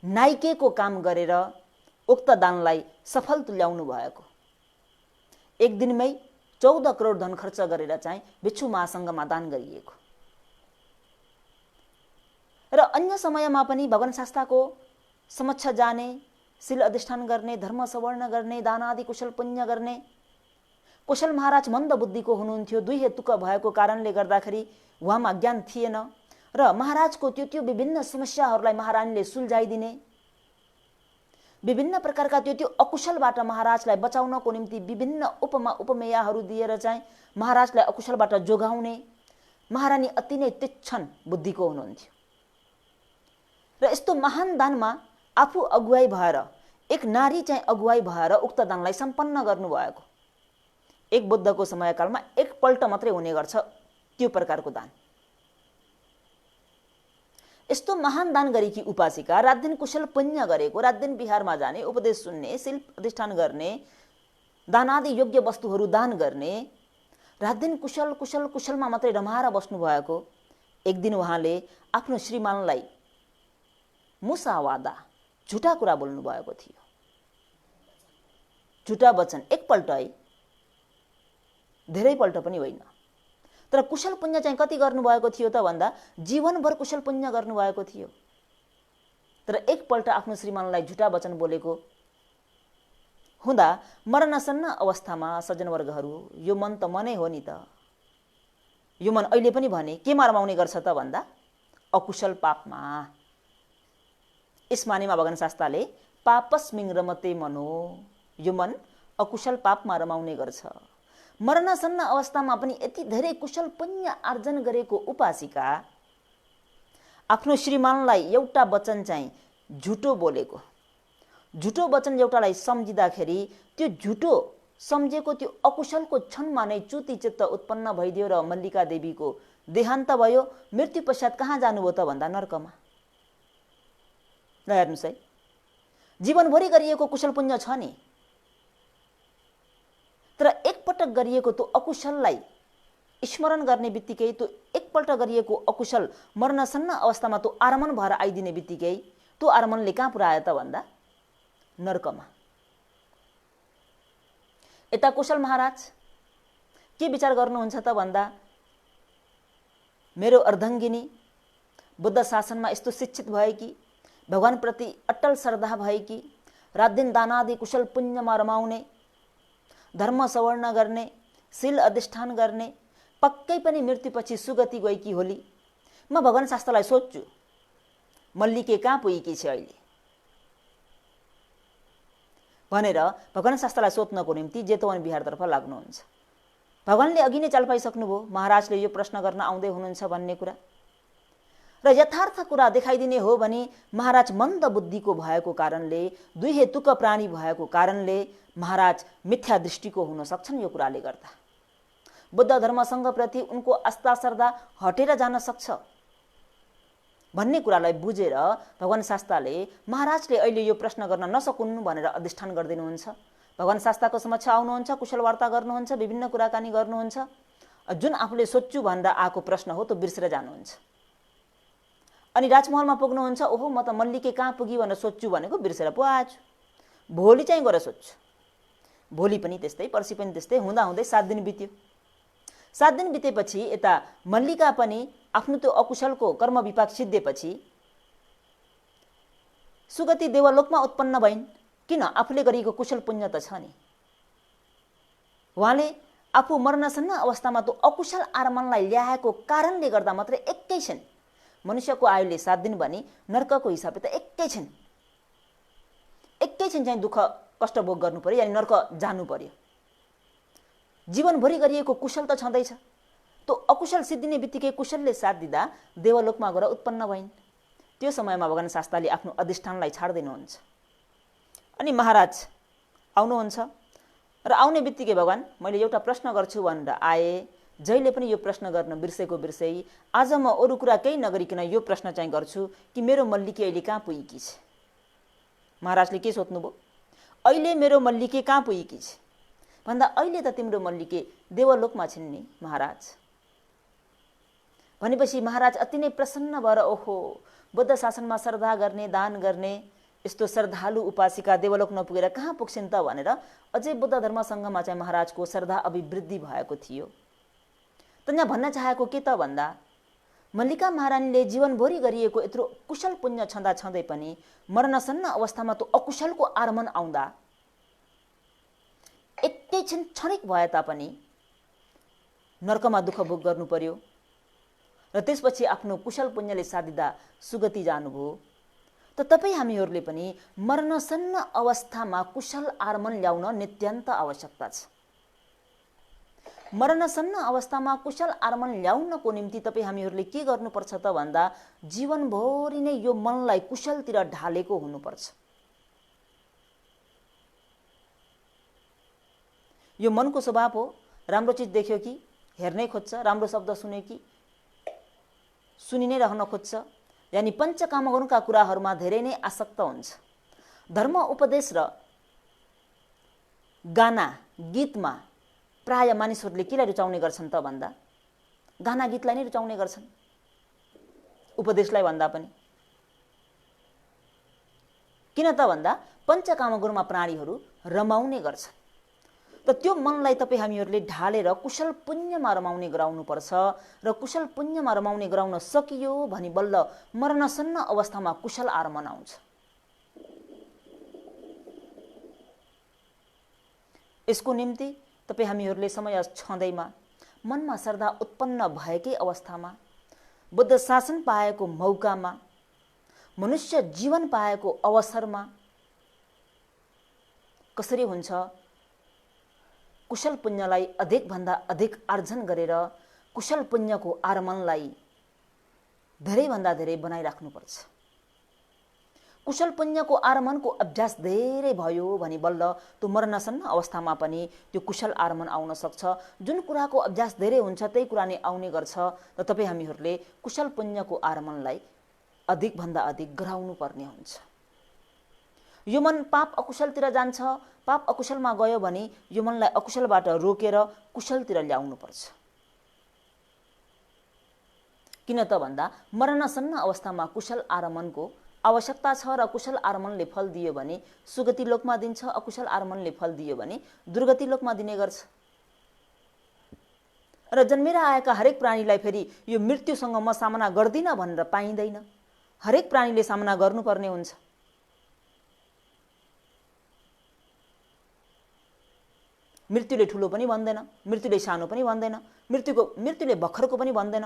नायिकेको काम गरेर उक्त दानलाई सफल तुल्याउनु भएको। एक दिनमै 14 करोड धन खर्च गरेर चाहिँ भिक्षु महासङ्घमा दान गरिएको। र अन्य समयमा पनि भगवान शास्त्रको समक्ष जाने, शील अधिष्ठान गर्ने, धर्म सवर्ण गर्ने, दान आदि कुशल पुण्य गर्ने। कुशल महाराज मन्द बुद्धिको हुनुहुन्थ्यो, दुई हेतुक भएको कारणले गर्दाखेरि उहाँमा ज्ञान थिएन र महाराजको त्यो विभिन्न समस्याहरूलाई महारानीले सुल्झाइदिने, विभिन्न प्रकारका त्यो अकुशलबाट महाराजलाई बचाउनको निम्ति विभिन्न उपमा उपमेयहरू दिएर चाहिँ महाराजलाई अकुशलबाट जोगाउने महारानी अति नै तीक्ष्ण बुद्धिको हुनुहुन्थ्यो। र यस्तो महान दानमा आफू अगुवाई भएर, एक नारी चाहिँ अगुवाई भएर उक्त दानलाई सम्पन्न गर्नुभएको। एक बुद्धको समयकालमा एकपल्ट मात्रै हुने गर्छ त्यो प्रकारको दान। यस्तो महान दान गरेकी उपासिका रात दिन कुशल पुण्य गरेको, रात दिन बिहारमा जाने, उपदेश सुन्ने, शील अधिष्ठान गर्ने, दान आदि योग्य वस्तुहरू दान गर्ने, रात दिन कुशल कुशल कुशलमा मात्रै रमाएर बस्नु भएको। एक दिन उहाँले आफ्नो श्रीमानलाई मुसावादा, झुटा कुरा बोल्नु भएको थियो। झुटा वचन एकपल्ट है, धेरैपल्ट पनि होइन। तर कुशल पुण्य चाहिँ कति गर्नुभएको थियो त भन्दा जीवनभर कुशल पुण्य गर्नुभएको थियो। तर एकपल्ट आफ्नो श्रीमानलाई झुटा वचन बोलेको हुँदा मरणासन्न अवस्थामा सज्जनवर्गहरू, यो मन त मनै हो नि त, यो मन अहिले पनि भने केमा रमाउने गर्छ त भन्दा अकुशल पापमा। यस मानेमा भगवान शास्त्रले पापस्मिङ रमते मनो, यो मन अकुशल पापमा रमाउने गर्छ। मरणासन्न अवस्थामा पनि यति धेरै कुशल पुण्य आर्जन गरेको उपासिका आफ्नो श्रीमानलाई एउटा वचन चाहिँ झुटो बोलेको, झुटो वचन एउटालाई सम्झिँदाखेरि त्यो झुटो सम्झेको त्यो अकुशलको क्षणमा नै च्युति चित्त उत्पन्न भइदियो र मल्लिका देवीको देहान्त भयो। मृत्यु पश्चात कहाँ जानुभयो त भन्दा नर्कमा। ल हेर्नुहोस् है, जीवनभरि गरिएको कुशल पुण्य छ नि, तर एकपटक गरिएको त्यो अकुशललाई स्मरण गर्ने बित्तिकै, त्यो एकपल्ट गरिएको अकुशल मरणासन्न अवस्थामा त्यो आरमन भएर आइदिने बित्तिकै त्यो आरमनले कहाँ पुर्यायो त भन्दा नर्कमा। यता कुशल महाराज के विचार गर्नुहुन्छ त भन्दा मेरो अर्धाङ्गिनी बुद्ध शासनमा यस्तो शिक्षित भएकी, भगवानप्रति अटल श्रद्धा भएकी, रात दिन दान आदि कुशल पुण्यमा रमाउने, धर्म सवर्ण गर्ने, शील अधिष्ठान गर्ने, पक्कै पनि मृत्युपछि सुगति गएकी होली। म भगवान शास्त्रलाई सोध्छु, मल्लिके कहाँ पुगेकी छ अहिले भनेर भगवान शास्त्रलाई सोध्नको निम्ति जेतवन बिहारतर्फ लाग्नुहुन्छ। भगवानले अघि नै चाल पाइसक्नुभयो महाराजले यो प्रश्न गर्न आउँदै हुनुहुन्छ भन्ने कुरा, र यथार्थ कुरा देखाइदिने हो भने महाराज मन्द बुद्धिको भएको कारणले, दुई हेतुक प्राणी भएको कारणले महाराज मिथ्या दृष्टिको हुन सक्छन्। यो कुराले गर्दा बुद्ध धर्मसँग प्रति उनको आस्था श्रद्धा हटेर जान सक्छ भन्ने कुरालाई बुझेर भगवान शास्त्रले महाराजले अहिले यो प्रश्न गर्न नसकुन् भनेर अधिष्ठान गरिदिनुहुन्छ। भगवान शास्त्रको समक्ष आउनुहुन्छ, कुशल वार्ता गर्नुहुन्छ, विभिन्न कुराकानी गर्नुहुन्छ। जुन आफूले सोध्छु भनेर आएको प्रश्न हो त्यो बिर्सेर जानुहुन्छ। अनि राजमहलमा पुग्नुहुन्छ, ओहो म त मल्लिके कहाँ पुगी भनेर सोध्छु भनेको बिर्सेर पो आएछु, भोलि चाहिँ गएर सोध्छु। भोलि पनि त्यस्तै, पर्सि पनि त्यस्तै, हुँदा हुँदै 7 दिन बित्यो। 7 दिन बितेपछि यता मल्लिका पनि आफ्नो त्यो अकुशलको कर्म विपाक सिद्धिएपछि सुगति देवलोकमा उत्पन्न भइन्। किन? आफूले गरेको कुशल पुण्य त छ नि। उहाँले आफू मर्नसन्न अवस्थामा त्यो अकुशल आर्मनलाई ल्याएको कारणले गर्दा मात्रै एकैछिन, मनुष्यको आयुले 7 दिन भने नर्कको हिसाबले त एकैछिन चाहिँ दुःख कष्ट भोग गर्नु पर्यो, यानि नर्क जानु पर्यो। जीवनभरि गरिएको कुशल त छँदैछ, त्यो अकुशल सिद्धिने बित्तिकै कुशलले साथ दिँदा देवलोकमा गएर उत्पन्न भइन्। त्यो समयमा भगवान शास्त्रले आफ्नो अधिष्ठानलाई छाड्दिनुहुन्छ। अनि महाराज आउनुहुन्छ र आउने बित्तिकै भगवान मैले एउटा प्रश्न गर्छु भनेर आए। जहिले पनि यो प्रश्न गर्न बिर्सेको बिर्सै, आज म अरू कुरा केही नगरिकन यो प्रश्न चाहिँ गर्छु कि मेरो मल्लिके अहिले कहाँ पुगेकी छ। महाराजले के सोध्नुभयो? अहिले मेरो मल्लिके कहाँ पुगेकी छ भन्दा अहिले त तिम्रो मल्लिके देवलोकमा छिन् नि महाराज भनेपछि महाराज अति नै प्रसन्न भएर ओहो बुद्ध शासनमा श्रद्धा गर्ने, दान गर्ने यस्तो श्रद्धालु उपासिका देवलोक नपुगेर कहाँ पुग्छिन् त भनेर अझै बुद्ध धर्मसँगमा चाहिँ महाराजको श्रद्धा अभिवृद्धि भएको थियो। त यहाँ भन्न चाहेको के त भन्दा मल्लिका महारानीले जीवनभरि गरिएको यत्रो कुशल पुण्य छँदा छँदै पनि मर्नसन्न अवस्थामा त्यो अकुशलको आगमन आउँदा एकैछिन क्षणिक भए तापनि नर्कमा दुःख भोग गर्नु पर्यो र त्यसपछि आफ्नो कुशल पुण्यले साधिदा सुगति जानुभयो। त तपाईँ हामीहरूले पनि मर्नसन्न अवस्थामा कुशल आगमन ल्याउन नित्यान्त आवश्यकता छ। मर्नसन्न अवस्थामा कुशल आगमन ल्याउनको निम्ति तपाईँ हामीहरूले के गर्नुपर्छ त भन्दा जीवनभरि नै यो मनलाई कुशलतिर ढालेको हुनुपर्छ। यो मनको स्वभाव हो, राम्रो चिज देख्यो कि हेर्नै खोज्छ, राम्रो शब्द सुन्यो कि सुनि नै रहन खोज्छ, यानि पञ्चकामगुणका कुराहरूमा धेरै नै आसक्त हुन्छ। धर्म उपदेश र गाना गीतमा प्राय मानिसहरूले केलाई रुचाउने गर्छन् त भन्दा गाना गीतलाई नै रुचाउने गर्छन्, उपदेशलाई भन्दा पनि। किन त भन्दा पञ्चकामगुणमा प्राणीहरू रमाउने गर्छन्। त त्यो मनलाई तपाईँ हामीहरूले ढालेर कुशल पुण्यमा रमाउने गराउनुपर्छ र कुशल पुण्यमा रमाउने गराउन सकियो भने बल्ल मर्नसन्न अवस्थामा कुशल आगमन आउँछ। यसको निम्ति तपाईँ हामीहरूले समय छँदैमा मनमा श्रद्धा उत्पन्न भएकै अवस्थामा, बुद्ध शासन पाएको मौकामा, मनुष्य जीवन पाएको अवसरमा कसरी हुन्छ कुशल पुण्यलाई अधिकभन्दा अधिक आर्जन गरेर कुशल पुण्यको आगमनलाई धेरैभन्दा धेरै बनाइराख्नुपर्छ। कुशल पुण्यको आगमनको अभ्यास धेरै भयो भने बल्ल त्यो मर्नसन्न अवस्थामा पनि त्यो कुशल आगमन आउन सक्छ। जुन कुराको अभ्यास धेरै हुन्छ त्यही कुरा नै आउने गर्छ। र तपाईँ हामीहरूले कुशल पुण्यको आगमनलाई अधिकभन्दा अधिक गराउनु पर्ने हुन्छ। यो मन पाप अकुशलतिर जान्छ, पाप अकुशलमा गयो भने यो मनलाई अकुशलबाट रोकेर कुशलतिर ल्याउनुपर्छ। किन त भन्दा मर्नसन्न अवस्थामा कुशल आगमनको आवश्यकता छ र कुशल आगमनले फल दियो भने सुगति लोकमा दिन्छ, अकुशल आगमनले फल दियो भने दुर्गति लोकमा दिने गर्छ। र जन्मेर आएका हरेक प्राणीलाई फेरि यो मृत्युसँग म सामना गर्दिन भनेर पाइँदैन, हरेक प्राणीले सामना गर्नुपर्ने हुन्छ। मृत्युले ठुलो पनि भन्दैन, मृत्युले सानो पनि भन्दैन, मृत्युले भर्खरको पनि भन्दैन,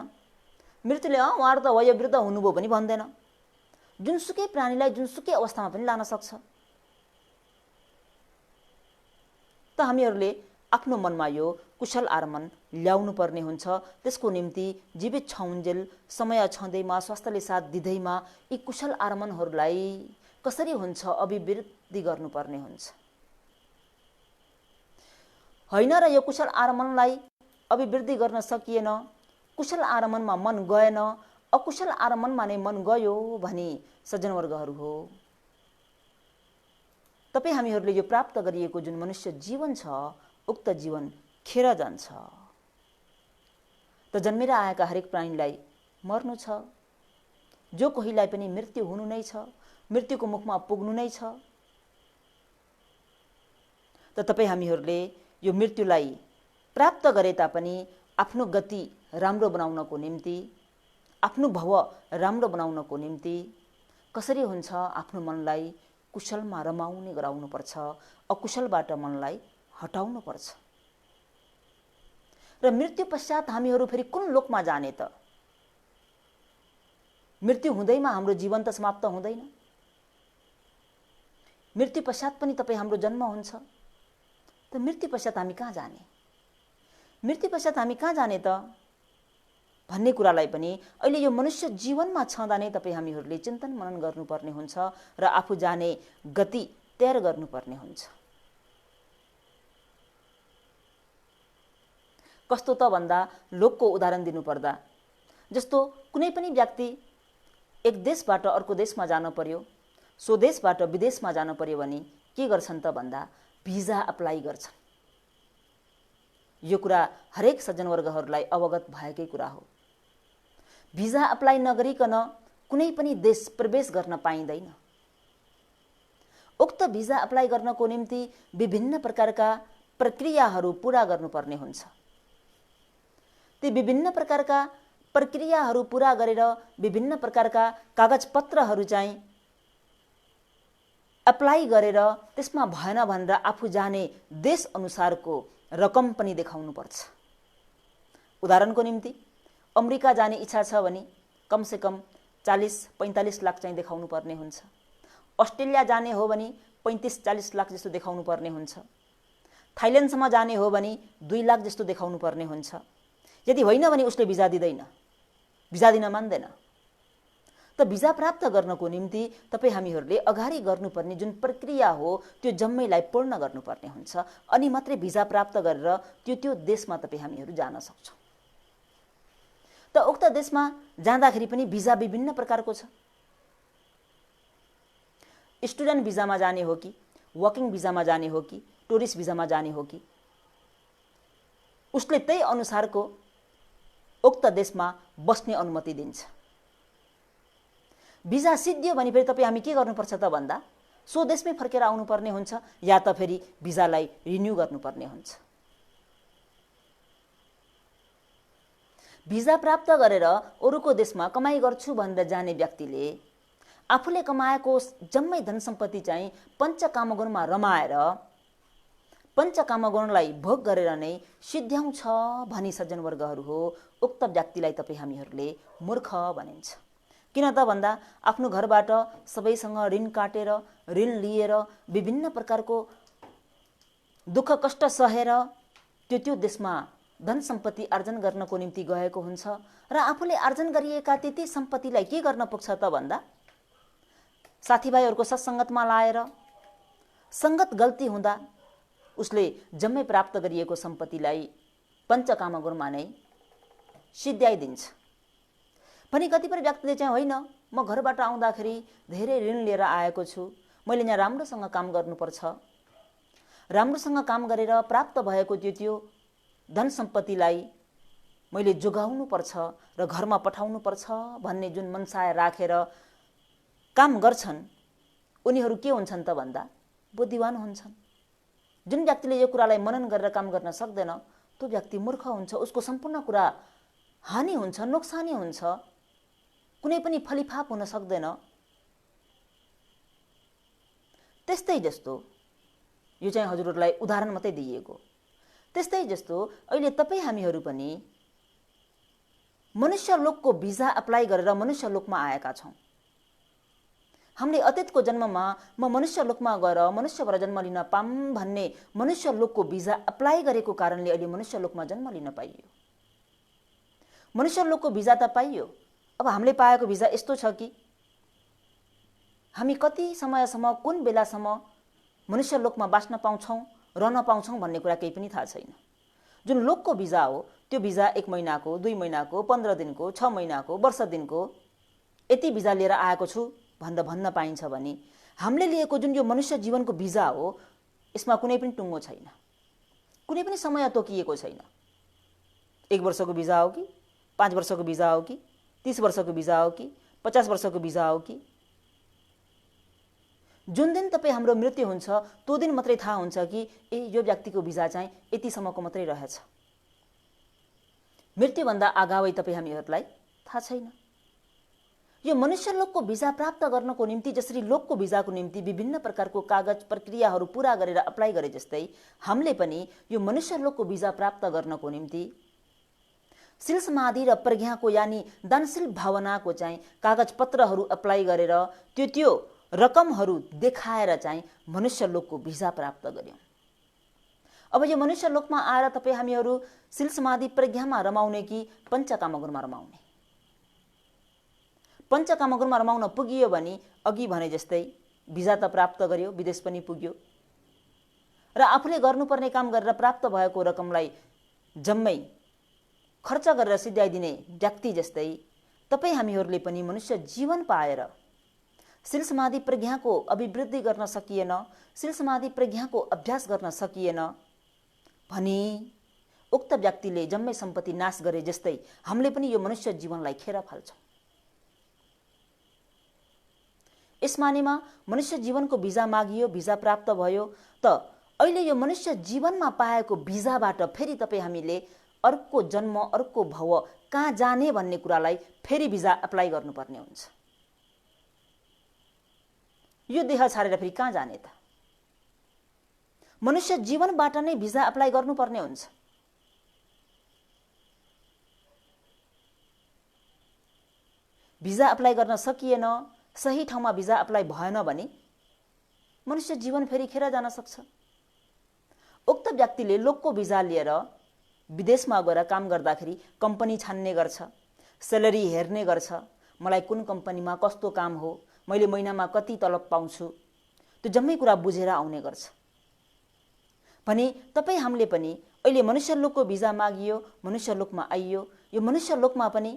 मृत्युले उहाँहरू त वयोवृद्ध हुनुभयो पनि भन्दैन। जुनसुकै प्राणीलाई जुनसुकै अवस्थामा पनि लान सक्छ। त हामीहरूले आफ्नो मनमा यो कुशल आरमन ल्याउनु पर्ने हुन्छ। त्यसको निम्ति जीवित छौन्जेल समय छँदैमा स्वास्थ्यले साथ दिँदैमा यी कुशल आरमनहरूलाई कसरी हुन्छ अभिवृद्धि गर्नुपर्ने हुन्छ। होइन र यो कुशल आरमनलाई अभिवृद्धि गर्न सकिएन, कुशल आरमनमा मन गएन, अकुशल आरमनमा नै मन गयो भने सज्जनवर्गहरू हो, तपाईँ हामीहरूले यो प्राप्त गरिएको जुन मनुष्य जीवन छ उक्त जीवन खेर जान्छ। त जन्मेर आएका हरेक प्राणीलाई मर्नु छ, जो कोहीलाई पनि मृत्यु हुनु नै छ, मृत्युको मुखमा पुग्नु नै छ। त तपाईँ हामीहरूले यो मृत्युलाई प्राप्त गरे तापनि आफ्नो गति राम्रो बनाउनको निम्ति, आफ्नो भव राम्रो बनाउनको निम्ति कसरी हुन्छ आफ्नो मनलाई कुशलमा रमाउने गराउनुपर्छ, अकुशलबाट मनलाई हटाउनुपर्छ। र मृत्यु पश्चात हामीहरू फेरि कुन लोकमा जाने त? मृत्यु हुँदैमा हाम्रो जीवन त समाप्त हुँदैन। मृत्यु पश्चात पनि तपाईँ हाम्रो जन्म हुन्छ। त मृत्यु पश्चात हामी कहाँ जाने? मृत्यु पश्चात हामी कहाँ जाने त भन्ने कुरालाई पनि अहिले यो मनुष्य जीवनमा छँदा नै तपाईँ हामीहरूले चिन्तन मनन गर्नुपर्ने हुन्छ र आफू जाने गति तयार गर्नुपर्ने हुन्छ। कस्तो त भन्दा लोकको उदाहरण दिनुपर्दा, जस्तो कुनै पनि व्यक्ति एक देशबाट अर्को देशमा जान पर्यो, सो देशबाट विदेशमा जान पर्यो भने के गर्छन् त भन्दा भिजा अप्लाई गर्छन्। यो कुरा हरेक सज्जनवर्गहरूलाई अवगत भएकै कुरा हो। भिजा अप्लाई नगरिकन कुनै पनि देश प्रवेश गर्न पाइँदैन। उक्त भिजा अप्लाई गर्नको निम्ति विभिन्न प्रकारका प्रक्रियाहरू पूरा गर्नुपर्ने हुन्छ। ती विभिन्न प्रकारका प्रक्रियाहरू पूरा गरेर विभिन्न प्रकारका कागजपत्रहरू चाहिँ अप्लाई गरेर त्यसमा भएन भनेर आफू जाने देश अनुसारको रकम पनि देखाउनु पर्छ। उदाहरणको निम्ति अमेरिका जाने इच्छा छ भने कमसेकम 40-45 लाख चाहिँ देखाउनु पर्ने हुन्छ। अस्ट्रेलिया जाने हो भने 35-40 लाख जस्तो देखाउनु पर्ने हुन्छ। थाइल्यान्डसम्म जाने हो भने 2 लाख जस्तो देखाउनु पर्ने हुन्छ। यदि होइन भने उसले भिजा दिँदैन, भिजा दिन मान्दैन। त भिजा प्राप्त गर्नको निम्ति तपाईँ हामीहरूले अगाडि गर्नुपर्ने जुन प्रक्रिया हो त्यो जम्मैलाई पूर्ण गर्नुपर्ने हुन्छ। अनि मात्रै भिजा प्राप्त गरेर त्यो देशमा तपाईँ हामीहरू जान सक्छौँ। त उक्त देशमा जाँदाखेरि पनि भिजा विभिन्न प्रकारको छ। स्टुडेन्ट भिजामा जाने हो कि, वर्किङ भिजामा जाने हो कि, टुरिस्ट भिजामा जाने हो कि, उसले त्यही अनुसारको उक्त देशमा बस्ने अनुमति दिन्छ। भिजा सिद्धियो भने फेरि तपाईँ हामी के गर्नुपर्छ त भन्दा सो देशमै फर्केर आउनुपर्ने हुन्छ या त फेरि भिजालाई रिन्यू गर्नुपर्ने हुन्छ। भिजा प्राप्त गरेर अरूको देशमा कमाई गर्छु भनेर जाने व्यक्तिले आफूले कमाएको जम्मै धन सम्पत्ति चाहिँ पञ्चकामगुणमा रमाएर पञ्चकामगुणलाई भोग गरेर नै सिद्ध्याउँछ भनी सज्जनवर्गहरू हो, उक्त व्यक्तिलाई तपाईँ हामीहरूले मूर्ख भनिन्छ। किन त भन्दा आफ्नो घरबाट सबैसँग ऋण काटेर ऋण लिएर विभिन्न प्रकारको दुःख कष्ट सहेर त्यो देशमा धन सम्पत्ति आर्जन गर्नको निम्ति गएको हुन्छ र आफूले आर्जन गरिएका त्यति सम्पत्तिलाई के गर्न पुग्छ त भन्दा साथीभाइहरूको सत्सङ्गतमा लाएर सङ्गत गल्ती हुँदा उसले जम्मै प्राप्त गरिएको सम्पत्तिलाई पञ्चकामगुणमा नै सिद्ध्याइदिन्छ। पनि कतिपय व्यक्तिले चाहिँ होइन, म घरबाट आउँदाखेरि धेरै ऋण लिएर आएको छु, मैले यहाँ राम्रोसँग काम गर्नुपर्छ, राम्रोसँग काम गरेर प्राप्त भएको त्यो धन सम्पत्तिलाई मैले जोगाउनुपर्छ र घरमा पठाउनुपर्छ भन्ने जुन मनसाय राखेर काम गर्छन् उनीहरू के हुन्छन् त भन्दा बुद्धिवान हुन्छन्। जुन व्यक्तिले यो कुरालाई मनन गरेर काम गर्न सक्दैन त्यो व्यक्ति मूर्ख हुन्छ। उसको सम्पूर्ण कुरा हानि हुन्छ, नोक्सानी हुन्छ, कुनै पनि फलिफाप हुन सक्दैन। त्यस्तै जस्तो यो चाहिँ हजुरहरूलाई उदाहरण मात्रै दिइएको। त्यस्तै जस्तो अहिले तपाईँ हामीहरू पनि मनुष्य लोकको भिजा अप्लाई गरेर मनुष्य लोकमा आएका छौँ। हामीले अतीतको जन्ममा म मनुष्य लोकमा गएर मनुष्यबाट जन्म लिन पाऊँ भन्ने मनुष्य लोकको भिजा अप्लाई गरेको कारणले अहिले मनुष्य लोकमा जन्म लिन पाइयो। मनुष्य लोकको भिजा त पाइयो। अब हामीले पाएको भिजा यस्तो छ कि हामी कति समयसम्म कुन बेलासम्म मनुष्य लोकमा बाँच्न पाउँछौँ, रहन पाउँछौँ भन्ने कुरा केही पनि थाहा छैन। जुन लोकको भिजा हो त्यो भिजा 1 महिनाको, 2 महिनाको, 15 दिनको, 6 महिनाको, वर्ष दिनको यति भिजा लिएर आएको छु भनेर भन्न पाइन्छ भने हामीले लिएको जुन यो मनुष्य जीवनको भिजा हो यसमा कुनै पनि टुङ्गो छैन, कुनै पनि समय तोकिएको छैन। 1 वर्षको भिजा हो कि 5 वर्षको भिजा हो कि 30 वर्षको भिजा हो कि 50 वर्षको भिजा हो कि जुन दिन तपाईँ हाम्रो मृत्यु हुन्छ त्यो दिन मात्रै थाहा हुन्छ कि यो व्यक्तिको भिजा चाहिँ यतिसम्मको मात्रै रहेछ। मृत्युभन्दा अगावै तपाईँ हामीहरूलाई थाहा छैन। यो मनुष्य लोकको भिजा प्राप्त गर्नको निम्ति जसरी लोकको भिजाको निम्ति विभिन्न प्रकारको कागज प्रक्रियाहरू पूरा गरेर अप्लाई गरे जस्तै हामीले पनि यो मनुष्य लोकको भिजा प्राप्त गर्नको निम्ति शील समाधि र प्रज्ञाको यानि दानशील भावनाको चाहिँ कागज पत्रहरू अप्लाई गरेर त्यो रकमहरू देखाएर चाहिँ मनुष्य लोकको भिजा प्राप्त गर्यौं। अब यो मनुष्य लोकमा आएर तपाईँ हामीहरू शील समाधि प्रज्ञामा रमाउने कि पञ्चकामगुणमा रमाउने? पञ्चकामगुणमा रमाउन पुगियो भने अघि भने जस्तै भिजा त प्राप्त गर्यो, विदेश पनि पुग्यो र आफूले गर्नुपर्ने काम गरेर प्राप्त भएको रकमलाई जम्मै खर्च गरेर सिध्याइदिने व्यक्ति जस्तै तपाईँ हामीहरूले पनि मनुष्य जीवन पाएर शील समाधि प्रज्ञाको अभिवृद्धि गर्न सकिएन, शील समाधि प्रज्ञाको अभ्यास गर्न सकिएन भनी उक्त व्यक्तिले जम्मै सम्पत्ति नाश गरे जस्तै हामीले पनि यो मनुष्य जीवनलाई खेर फाल्छौँ। यस मानेमा मनुष्य जीवनको भिजा मागियो, भिजा प्राप्त भयो त अहिले यो मनुष्य जीवनमा पाएको भिजाबाट फेरि तपाईँ हामीले अर्को जन्म, अर्को भव कहाँ जाने भन्ने कुरालाई फेरि भिजा अप्लाई गर्नुपर्ने हुन्छ। यो देह छाडेर फेरि कहाँ जाने त? मनुष्य जीवनबाट नै भिजा अप्लाई गर्नुपर्ने हुन्छ। भिजा अप्लाई गर्न सकिएन, सही ठाउँमा भिजा अप्लाई भएन भने मनुष्य जीवन फेरि खेर जान सक्छ। उक्त व्यक्तिले लोकको भिजा लिएर विदेशमा गएर काम गर्दाखेरि कम्पनी छान्ने गर्छ, स्यालेरी हेर्ने गर्छ, मलाई कुन कम्पनीमा कस्तो काम हो, मैले महिनामा कति तलब पाउँछु, त्यो जम्मै कुरा बुझेर आउने गर्छ। भने तपाईँ हामीले पनि अहिले मनुष्य लोकको भिजा मागियो, मनुष्य लोकमा आइयो। यो मनुष्य लोकमा पनि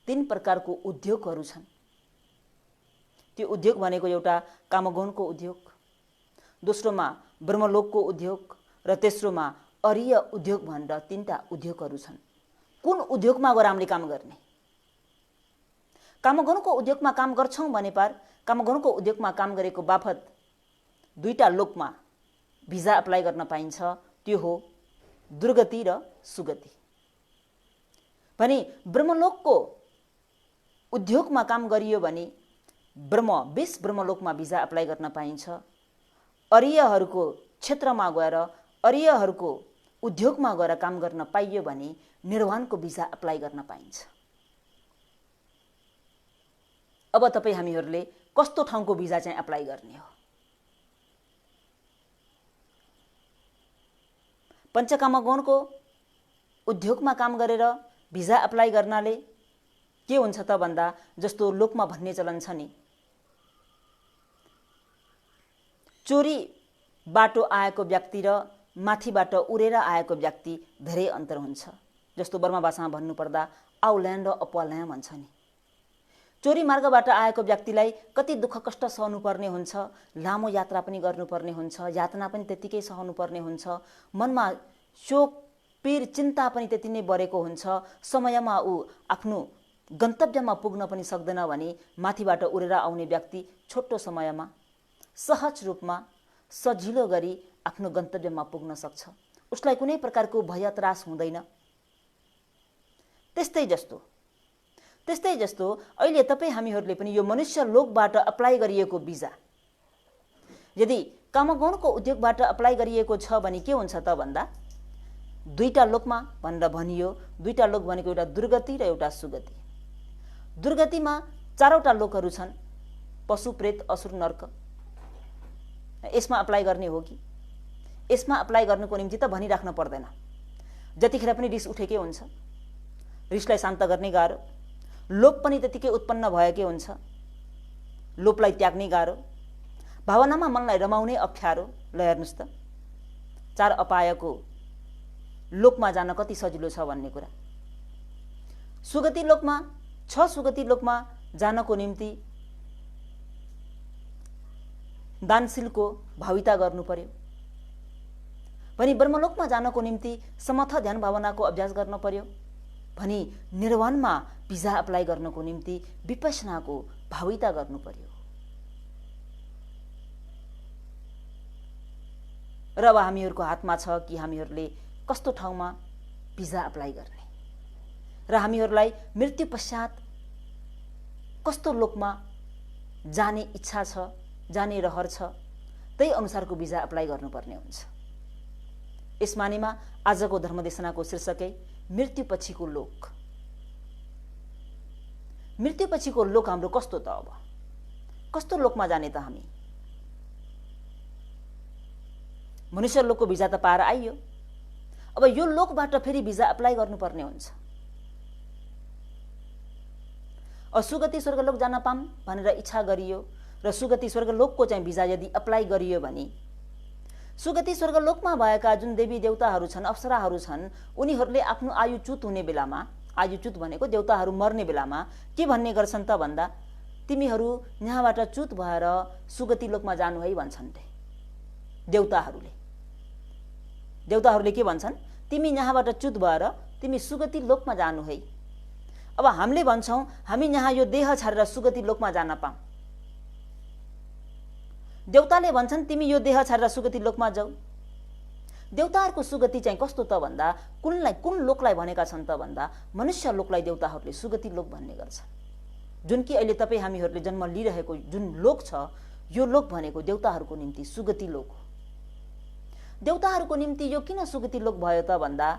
3 प्रकारको उद्योगहरू छन्। त्यो उद्योग भनेको एउटा कामगुणको उद्योग, दोस्रोमा ब्रह्मलोकको उद्योग र तेस्रोमा अरिय उद्योग भनेर 3टा उद्योगहरू छन्। कुन उद्योगमा गएर हामीले काम गर्ने? कामगुणको उद्योगमा काम गर्छौं भने पार कामगुणको उद्योगमा काम गरेको बापत 2टा लोकमा भिजा अप्लाई गर्न पाइन्छ। त्यो हो दुर्गति र सुगति। भने ब्रह्मलोकको उद्योगमा काम गरियो भने 20 ब्रह्मलोकमा भिजा अप्लाई गर्न पाइन्छ। अरियहरूको क्षेत्रमा गएर अरियहरूको उद्योगमा गएर काम गर्न पाइयो भने निर्वाणको भिजा अप्लाई गर्न पाइन्छ। अब तपाईँ हामीहरूले कस्तो ठाउँको भिजा चाहिँ अप्लाई गर्ने हो? पञ्चकामगुणको उद्योगमा काम गरेर भिजा अप्लाई गर्नाले के हुन्छ त भन्दा जस्तो लोकमा भन्ने चलन छ नि, चोरी बाटो आएको व्यक्ति र माथिबाट उडेर आएको व्यक्ति धेरै अन्तर हुन्छ। जस्तो बर्मा भाषामा भन्नुपर्दा आउल्यान्ड र अपल्यान्ड भन्छ नि। चोरी मार्गबाट आएको व्यक्तिलाई कति दुःख कष्ट सहनुपर्ने हुन्छ, लामो यात्रा पनि गर्नुपर्ने हुन्छ, यातना पनि त्यतिकै सहनुपर्ने हुन्छ, मनमा शोक पीर चिन्ता पनि त्यति नै बढेको हुन्छ। समयमा ऊ आफ्नो गन्तव्यमा पुग्न पनि सक्दैन भने माथिबाट उडेर आउने व्यक्ति छोटो समयमा सहज रूपमा सजिलो गरी आफ्नो गन्तव्यमा पुग्न सक्छ। उसलाई कुनै प्रकारको भय त्रास हुँदैन। त्यस्तै जस्तो अहिले तपाईँ हामीहरूले पनि यो मनुष्य लोकबाट अप्लाई गरिएको भिजा यदि कामगुणको उद्योगबाट अप्लाई गरिएको छ भने के हुन्छ त भन्दा दुईटा लोकमा भनेर भनियो। दुईटा लोक भनेको एउटा दुर्गति र एउटा सुगति। दुर्गतिमा चारवटा लोकहरू छन्, पशु, प्रेत, असुर, नर्क। यसमा अप्लाई गर्ने हो कि? यसमा अप्लाई गर्नुको निम्ति त भनिराख्न पर्दैन। जतिखेर पनि रिस उठेकै हुन्छ, रिसलाई शान्त गर्ने गाह्रो। लोभ पनि त्यतिकै उत्पन्न भएकै हुन्छ, लोभलाई त्याग्ने गाह्रो। भावनामा मनलाई रमाउने अप्ठ्यारो। ल हेर्नुहोस् त, चार अपायको लोकमा जान कति सजिलो छ भन्ने कुरा। सुगति लोकमा सुगति लोकमा जानको निम्ति दानशीलको भाविता गर्नु पर्यो भनी ब्रह्मलोकमा जानको निम्ति समथ ध्यान भावनाको अभ्यास गर्न पर्यो भनी निर्वाणमा भिजा अप्लाई गर्नको निम्ति विपश्यनाको भाविता गर्नु पर्यो। र अब हामीहरूको हातमा छ कि हामीहरूले कस्तो ठाउँमा भिजा अप्लाई गर्ने र हामीहरूलाई मृत्यु पश्चात कस्तो लोकमा जाने इच्छा छ, जाने रहर छ, त्यही अनुसारको भिजा अप्लाई गर्नुपर्ने हुन्छ। यस मानेमा आजको धर्मदेशनाको शीर्षकै मृत्युपछिको लोक। मृत्युपछिको लोक हाम्रो कस्तो त? अब कस्तो लोकमा जाने त हामी? मनुष्य लोकको भिजा त पाएर आइयो, अब यो लोकबाट फेरि भिजा अप्लाई गर्नुपर्ने हुन्छ। सुगति स्वर्गलोक जान पाऊँ भनेर इच्छा गरियो र सुगति स्वर्गलोकको चाहिँ भिजा यदि अप्लाई गरियो भने सुगति स्वर्गलोकमा भएका जुन देवी देवताहरू छन्, अप्सराहरू छन्, उनीहरूले आफ्नो आयुच्युत हुने बेलामा, आयुच्युत भनेको देवताहरू मर्ने बेलामा के भन्ने गर्छन् त भन्दा, तिमीहरू यहाँबाट च्युत भएर सुगति लोकमा जानु है भन्छन् रे देवताहरूले। देवताहरूले के भन्छन्? तिमी यहाँबाट च्युत भएर तिमी सुगति लोकमा जानु है। अब हामीले भन्छौं हामी यहाँ यो देह छाडेर सुगति लोकमा जान पाऊँ। देवताले भन्छन् तिमी यो देह छाडेर सुगति लोकमा जाऊ। देवताहरूको सुगति चाहिँ कस्तो त भन्दा, कुन लोकलाई भनेका छन् त भन्दा, मनुष्य लोकलाई देवताहरूले सुगति लोक भन्ने गर्छन्। जुन कि अहिले तपाई हामीहरूले जन्म लिइरहेको जुन लोक छ, यो लोक भनेको देवताहरूको निम्ति सुगति लोक हो। देवताहरूको निम्ति यो किन सुगति लोक भयो त भन्दा,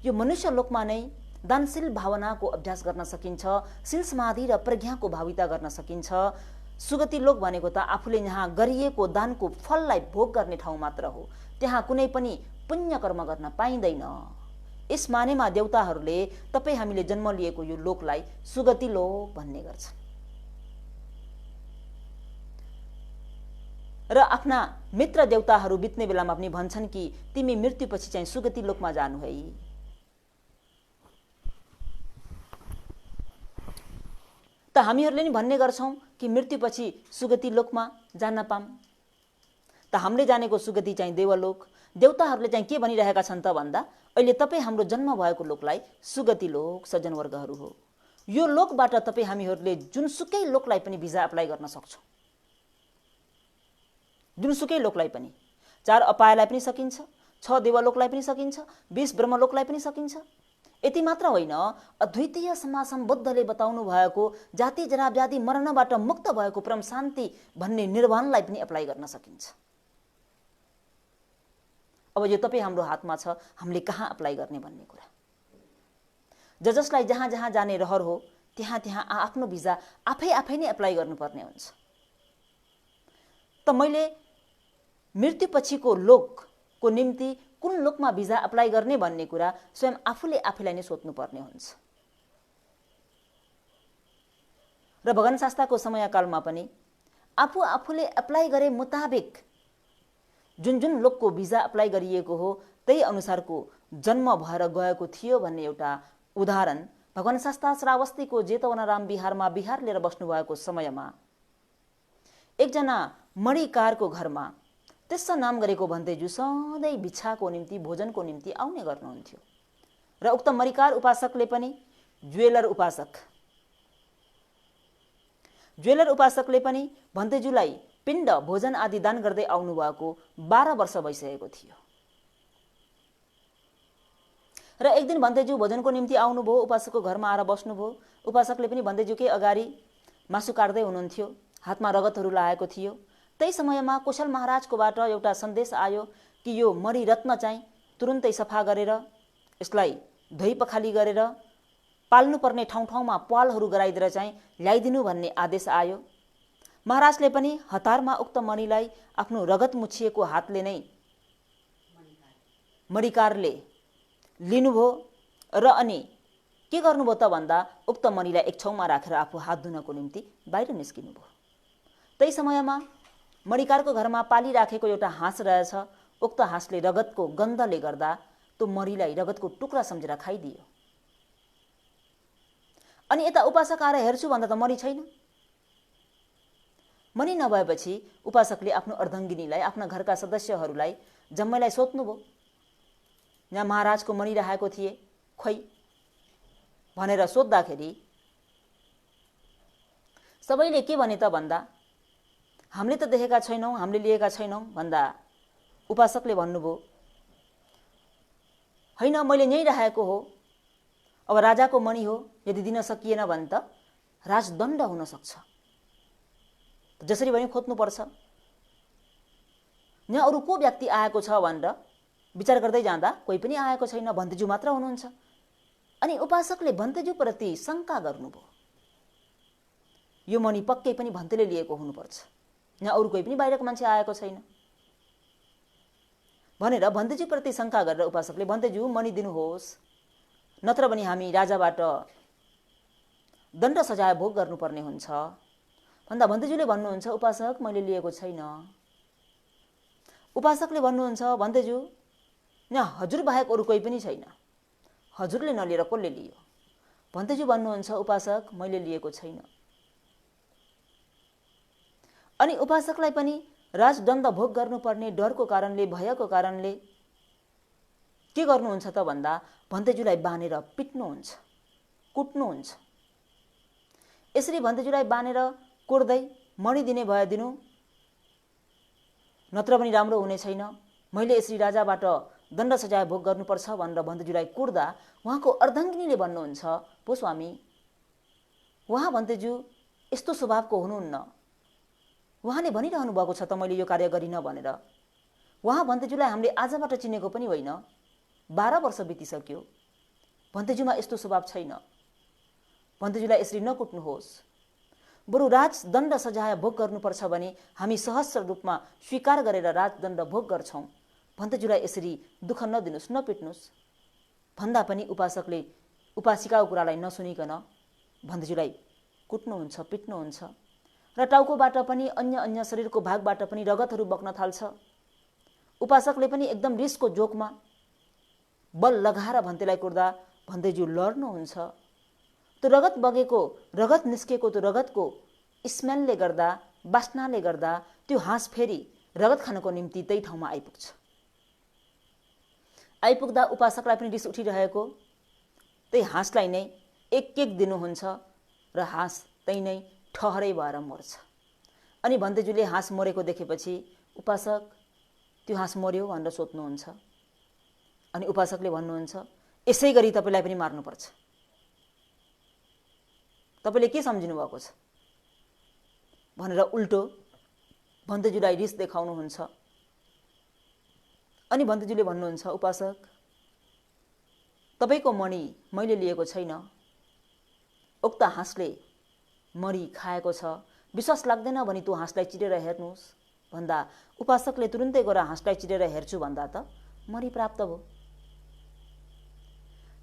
यो मनुष्य लोकमा नै दानशील भावनाको अभ्यास गर्न सकिन्छ, शील समाधि र प्रज्ञाको भाविता गर्न सकिन्छ। सुगति लोक भनेको त आफूले यहाँ गरिएको दानको फललाई भोग गर्ने ठाउँ मात्र हो, त्यहाँ कुनै पनि पुण्य कर्म गर्न पाइँदैन। यस मानेमा देवताहरूले तपाई हामीले जन्म लिएको यो लोकलाई सुगति लोक भन्ने गर्छन् र आफ्ना मित्र देवताहरू बित्ने बेलामा पनि भन्छन् कि तिमी मृत्युपछि चाहिँ सुगति लोकमा जानु है। त हामीहरूले नि भन्ने गर्छौं कि मृत्युपछि सुगति लोकमा जान पाऊँ। त हामीले जानेको सुगति चाहिँ देवलोक। देवताहरूले चाहिँ के भनिरहेका छन् त भन्दा, अहिले तपाई हाम्रो जन्म भएको लोकलाई सुगति लोक सज्जनवर्गहरू हो। यो लोकबाट तपाई हामीहरूले जुनसुकै लोकलाई पनि भिजा अप्लाई गर्न सक्छौं। जुनसुकै लोकलाई पनि, 4 अपायलाई पनि सकिन्छ, 6 देवलोकलाई पनि सकिन्छ, 20 ब्रह्मलोकलाई पनि सकिन्छ। यति मात्र होइन, अद्वितीय समासम्बद्धले बताउनु भएको जाति जरा व्याधि मरणबाट मुक्त भएको परम शान्ति भन्ने निर्वाणलाई पनि अप्लाई गर्न सकिन्छ। अब यो तपाई हाम्रो हातमा छ, हामीले कहाँ अप्लाई गर्ने भन्ने कुरा। जसलाई जहाँ जहाँ जाने रहर हो त्यहाँ त्यहाँ आफ्नो भिजा आफै नै अप्लाई गर्नुपर्ने हुन्छ। त मैले मृत्युपछिको लोकको निम्ति कुन लोकमा भिजा अप्लाई गर्ने भन्ने कुरा स्वयं आफूले आफैलाई नै सोध्नुपर्ने हुन्छ। र भगवान शास्त्रको समयकालमा पनि आफूले अप्लाई गरे मुताबिक जुन जुन लोकको भिजा अप्लाई गरिएको हो त्यही अनुसारको जन्म भएर गएको थियो भन्ने एउटा उदाहरण भगवान शास्त्र श्रावस्तीको जेतवनाराम बिहारमा बिहार लिएर बस्नु भएको समयमा एकजना मणिकारको घरमा त्यसका नाम गरेको भन्तेजु सधैँ भिक्षाको निम्ति भोजनको निम्ति आउने गर्नुहुन्थ्यो र उक्त मणिकार उपासकले पनि ज्वेलर उपासकले पनि भन्तेजुलाई पिण्ड भोजन आदि दान गर्दै आउनु भएको 12 वर्ष भइसकेको थियो। र एक दिन भन्तेजु भोजनको निम्ति आउनुभयो, उपासकको घरमा आएर बस्नुभयो। उपासकले पनि भन्तेजुकै अगाडि मासु काट्दै हुनुहुन्थ्यो, हातमा रगतहरू लागेको थियो। त्यही समयमा कुशल महाराजकोबाट एउटा सन्देश आयो कि यो मणि रत्न चाहिँ तुरुन्तै सफा गरेर यसलाई धोइ पखाली गरेर पाल्नुपर्ने ठाउँ-ठाउँमा पालहरू गराइदिएर चाहिँ ल्याइदिनु भन्ने आदेश आयो। महाराजले पनि हतारमा उक्त मणिलाई आफ्नो रगत मुछिएको हातले नै मणिकारले लिनुभयो र अनि के गर्नुभयो त भन्दा उक्त मणिलाई एक ठाउँमा राखेर आफू हात धुनको निम्ति बाहिर निस्किनुभयो। त्यही समयमा मणिकारको घरमा पालिराखेको एउटा हाँस रहेछ। उक्त हाँसले रगतको गन्धले गर्दा त्यो मणिलाई रगतको टुक्रा सम्झेर खाइदियो। अनि यता उपासक आएर हेर्छु भन्दा त मणि छैन। मणि नभएपछि उपासकले आफ्नो अर्धाङ्गिनीलाई, आफ्ना घरका सदस्यहरूलाई जम्मैलाई सोध्नुभयो, यहाँ महाराजको मणि राखेको थिए खोइ भनेर सोद्धाखेरि सबैले के भने त भन्दा हामीले त देखेका छैनौँ, हामीले लिएका छैनौँ भन्दा उपासकले भन्नुभयो, होइन मैले यहीँ राखेको हो, अब राजाको मणि हो, यदि दिन सकिएन भने त राजदण्ड हुन सक्छ, जसरी पनि खोज्नुपर्छ। यहाँ अरू को व्यक्ति आएको छ भनेर विचार गर्दै जाँदा कोही पनि आएको छैन, भन्तेजु मात्र हुनुहुन्छ। अनि उपासकले भन्तेजुप्रति शङ्का गर्नुभयो, यो मणि पक्कै पनि भन्तेले लिएको हुनुपर्छ, यहाँ अरू कोही पनि बाहिरको मान्छे आएको छैन भनेर भन्तेजुप्रति शङ्का गरेर उपासकले भन्तेजु मणि दिनुहोस्, नत्र पनि हामी राजाबाट दण्ड सजाय भोग गर्नुपर्ने हुन्छ भन्दा भन्तेजुले भन्नुहुन्छ, उपासक मैले लिएको छैन। उपासकले भन्नुहुन्छ, भन्तेजु यहाँ हजुर बाहेक अरू कोही पनि छैन, हजुरले नलिएर कसले लियो? भन्तेजु भन्नुहुन्छ, उपासक मैले लिएको छैन। अनि उपासकलाई पनि राजदण्ड भोग गर्नुपर्ने डरको कारणले, भयको कारणले के गर्नुहुन्छ त भन्दा भन्तेजुलाई बानेर पिट्नुहुन्छ, कुट्नुहुन्छ। यसरी भन्तेजुलाई बानेर कुट्दै मणि दिने भए दिनु, नत्र पनि राम्रो हुने छैन, मैले यसरी राजाबाट दण्ड सजाय भोग गर्नुपर्छ भनेर भन्तेजुलाई कुट्दा उहाँको अर्धाङ्गिनीले भन्नुहुन्छ, पो स्वामी उहाँ भन्तेजु यस्तो स्वभावको हुनुहुन्न, उहाँले भनिरहनु भएको छ त मैले यो कार्य गरिनँ भनेर। उहाँ भन्तेजुलाई हामीले आजबाट चिनेको पनि होइन, 12 वर्ष बितिसक्यो, भन्तेजुमा यस्तो स्वभाव छैन, भन्तेजुलाई यसरी नकुट्नुहोस्, बरु राजदण्ड सजाय भोग गर्नुपर्छ भने हामी सहस्र रूपमा स्वीकार गरेर राजदण्ड भोग गर्छौँ, भन्तेजुलाई यसरी दुःख नदिनुहोस्, नपिट्नुहोस् भन्दा पनि उपासकले उपासिकाको कुरालाई नसुनिकन भन्तेजुलाई कुट्नुहुन्छ, पिट्नुहुन्छ र टाउकोबाट पनि अन्य शरीरको भागबाट पनि रगतहरू बग्न थाल्छ। उपासकले पनि एकदम रिसको जोकमा बल लगाएर भन्तेलाई कुट्दा भन्तेजु लड्नुहुन्छ। त्यो रगत बगेको, रगत निस्केको त्यो रगतको स्मेलले गर्दा, बास्नाले गर्दा त्यो हाँस फेरि रगत खानको निम्ति त्यही ठाउँमा आइपुग्छ। आइपुग्दा उपासकलाई पनि रिस उठिरहेको, त्यही हाँसलाई नै एक दिनुहुन्छ र हाँस त्यही नै ठहरै भएर मर्छ। अनि भन्तेजुले हाँस मरेको देखेपछि उपासक त्यो हाँस मर्यो भनेर सोध्नुहुन्छ। अनि उपासकले भन्नुहुन्छ, यसै गरी तपाईँलाई पनि मार्नुपर्छ, तपाईँले के सम्झिनु भएको छ भनेर उल्टो भन्तेजुलाई रिस देखाउनुहुन्छ। अनि भन्तेजुले भन्नुहुन्छ, उपासक तपाईँको मणि मैले लिएको छैन, उक्त हाँसले मणि खाएको छ, विश्वास लाग्दैन भने त्यो हाँसलाई चिरेर हेर्नुहोस् भन्दा उपासकले तुरुन्तै गएर हाँसलाई चिरेर हेर्छु भन्दा त मणि प्राप्त भयो।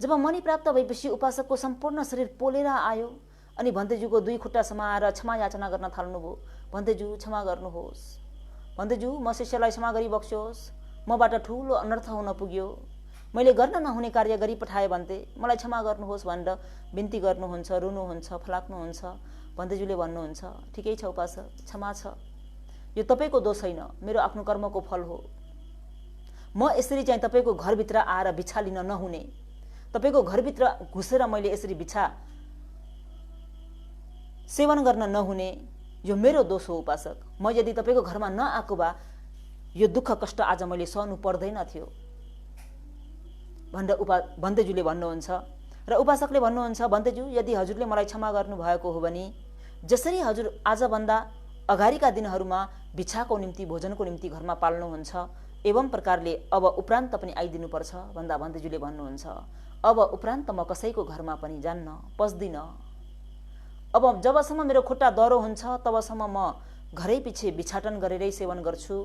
जब मणि प्राप्त भएपछि उपासकको सम्पूर्ण शरीर पोलेर आयो। अनि भन्तेजुको 2 खुट्टा समाएर क्षमा याचना गर्न थाल्नुभयो, भन्तेजु क्षमा गर्नुहोस्, भन्तेजु म शिष्यलाई क्षमा गरी बक्स्योस्, मबाट ठुलो अनर्थ हुन पुग्यो, मैले गर्न नहुने कार्य गरी पठाए भन्ते, मलाई क्षमा गर्नुहोस् भनेर बिन्ती गर्नुहुन्छ, रुनुहुन्छ, फलाक्नुहुन्छ। भन्तेजुले भन्नुहुन्छ, ठिकै छ उपासक, क्षमा छ, यो तपाईँको दोष होइन, मेरो आफ्नो कर्मको फल हो। म यसरी चाहिँ तपाईँको घरभित्र आएर भिक्षा लिन नहुने, तपाईँको घरभित्र घुसेर मैले यसरी भिक्षा सेवन गर्न नहुने, यो मेरो दोष हो उपासक। म यदि तपाईँको घरमा नआएको भए यो दुःख कष्ट आज मैले सहनु पर्दैन थियो भनेर भन्तेजुले भन्नुहुन्छ। र उपासकले भन्नुहुन्छ, भन्तेजु यदि हजुरले मलाई क्षमा गर्नुभएको हो भने जसरी हजुर आजभन्दा अगाडिका दिनहरूमा भिक्षाको निम्ति, भोजनको निम्ति घरमा पाल्नुहुन्छ, एवं प्रकारले अब उपरान्त पनि आइदिनुपर्छ भन्दा भन्दैज्यूले भन्नुहुन्छ, अब उपरान्त म कसैको घरमा पनि जान्न, पस्दिन। अब जबसम्म मेरो खुट्टा दह्रो हुन्छ तबसम्म म घरै पछि भिक्षाटन गरेरै सेवन गर्छु।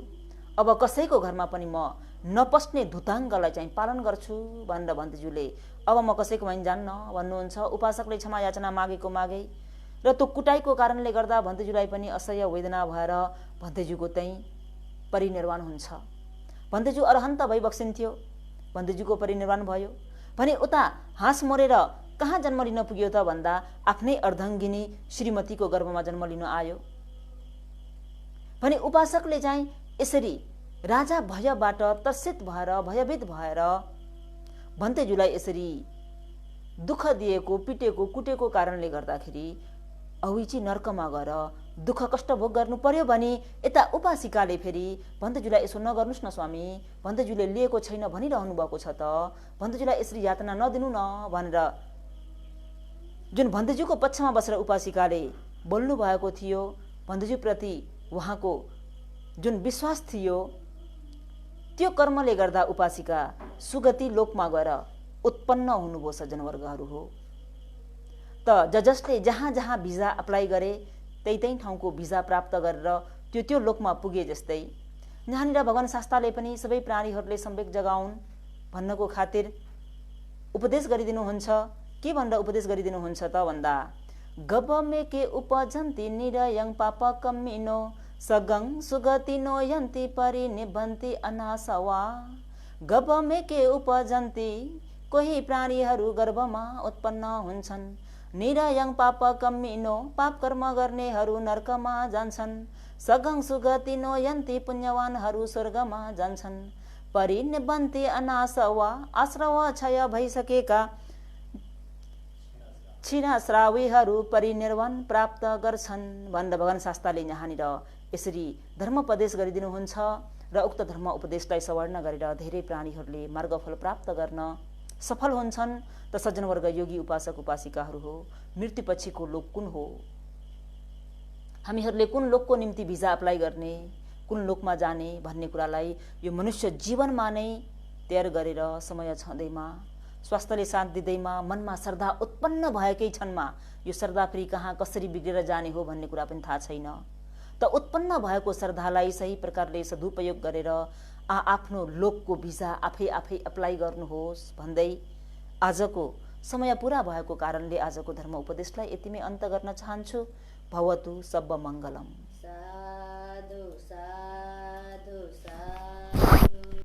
अब कसैको घरमा पनि म नपस्ने धुताङ्गलाई चाहिँ पालन गर्छु भनेर भन्दैज्यूले अब म कसैको पनि जान्न भन्नुहुन्छ। उपासकले क्षमा याचना मागेको मागे र त्यो कुटाइको कारणले गर्दा भन्दैज्यूलाई पनि असह्य वेदना भएर भन्दैज्यूको चाहिँ परिनिर्वाण हुन्छ। भन्दैज्यू अरहन्त भइबक्सिन्थ्यो, भन्दैज्यूको परिनिर्वाण भयो भने उता हाँस मरेर कहाँ जन्म लिन पुग्यो त भन्दा आफ्नै अर्धाङ्गिनी श्रीमतीको गर्भमा जन्म लिन आयो। भने उपासकले चाहिँ यसरी राजा भयबाट त्रसित भएर भयभीत भएर भन्दैज्यूलाई यसरी दुःख दिएको, पिटेको, कुटेको कारणले गर्दाखेरि अविची नर्कमा गएर दुःख कष्ट भोग गर्नु पर्यो भने यता उपासिकाले फेरि भन्दैज्यूलाई यसो नगर्नुस् न स्वामी, भन्दैज्यूले लिएको छैन भनिरहनु भएको छ त, भन्दैज्यूलाई यसरी यातना नदिनु न भनेर जुन भन्दैज्यूको पक्षमा बसेर उपासिकाले बोल्नु भएको थियो, भन्दैज्यूप्रति उहाँको जुन विश्वास थियो त्यो कर्मले गर्दा उपासिका सुगति लोकमा गएर उत्पन्न हुनुभयो सज्जनवर्गहरू हो। त जसले जहाँ जहाँ भिजा अप्लाई गरे त्यही ठाउँको भिजा प्राप्त गरेर त्यो लोकमा पुगे जस्तै यहाँनिर भगवान शास्त्रले पनि सबै प्राणीहरूले सम्वेक जगाउन् भन्नको खातिर उपदेश गरिदिनुहुन्छ। के भनेर उपदेश गरिदिनुहुन्छ त भन्दा गबमे के उपजन्ति निरयं पाप कम्मिनो सगं सुगति नो यन्ति परिनिबन्ति अनासवा। गबमे के उपजन्ति कोही प्राणीहरू गर्भमा उत्पन्न हुन्छन्, निरयं पाप कम्मिनो पाप कर्म गर्नेहरू नर्कमा जान्छन्, सगं सुगति नो यन्ति पुण्यवानहरू स्वर्गमा जान्छन्, परिनिबन्ति अनासवा आश्रव क्षय भइसकेका क्षीणश्रावीहरू परिनिर्वाण प्राप्त गर्छन् भनेर भगवान शास्त्रले यहाँनिर यसरी धर्मोपदेश गरिदिनुहुन्छ। र उक्त धर्म उपदेशलाई सवर्ण गरेर धेरै प्राणीहरूले मार्गफल प्राप्त गर्न सफल हुन्छन्। त सज्जनवर्ग योगी उपासक उपासिकाहरू हो, मृत्युपछिको लोक कुन हो, हामीहरूले कुन लोकको निम्ति भिजा अप्लाई गर्ने, कुन लोकमा जाने भन्ने कुरालाई यो मनुष्य जीवनमा नै तयार गरेर समय छँदैमा स्वास्थ्यले साथ दिँदैमा मनमा श्रद्धा उत्पन्न भएकै क्षणमा यो श्रद्धा फेरि कहाँ कसरी बिग्रेर जाने हो भन्ने कुरा पनि थाहा छैन। त उत्पन्न भएको श्रद्धालाई सही प्रकारले सदुपयोग गरेर आफ्नो लोकको भिजा आफै अप्लाई गर्नुहोस् भन्दै आजको समय पूरा भएको कारणले आजको धर्म उपदेशलाई यतिमै अन्त गर्न चाहन्छु। भवतु सब मङ्गलम।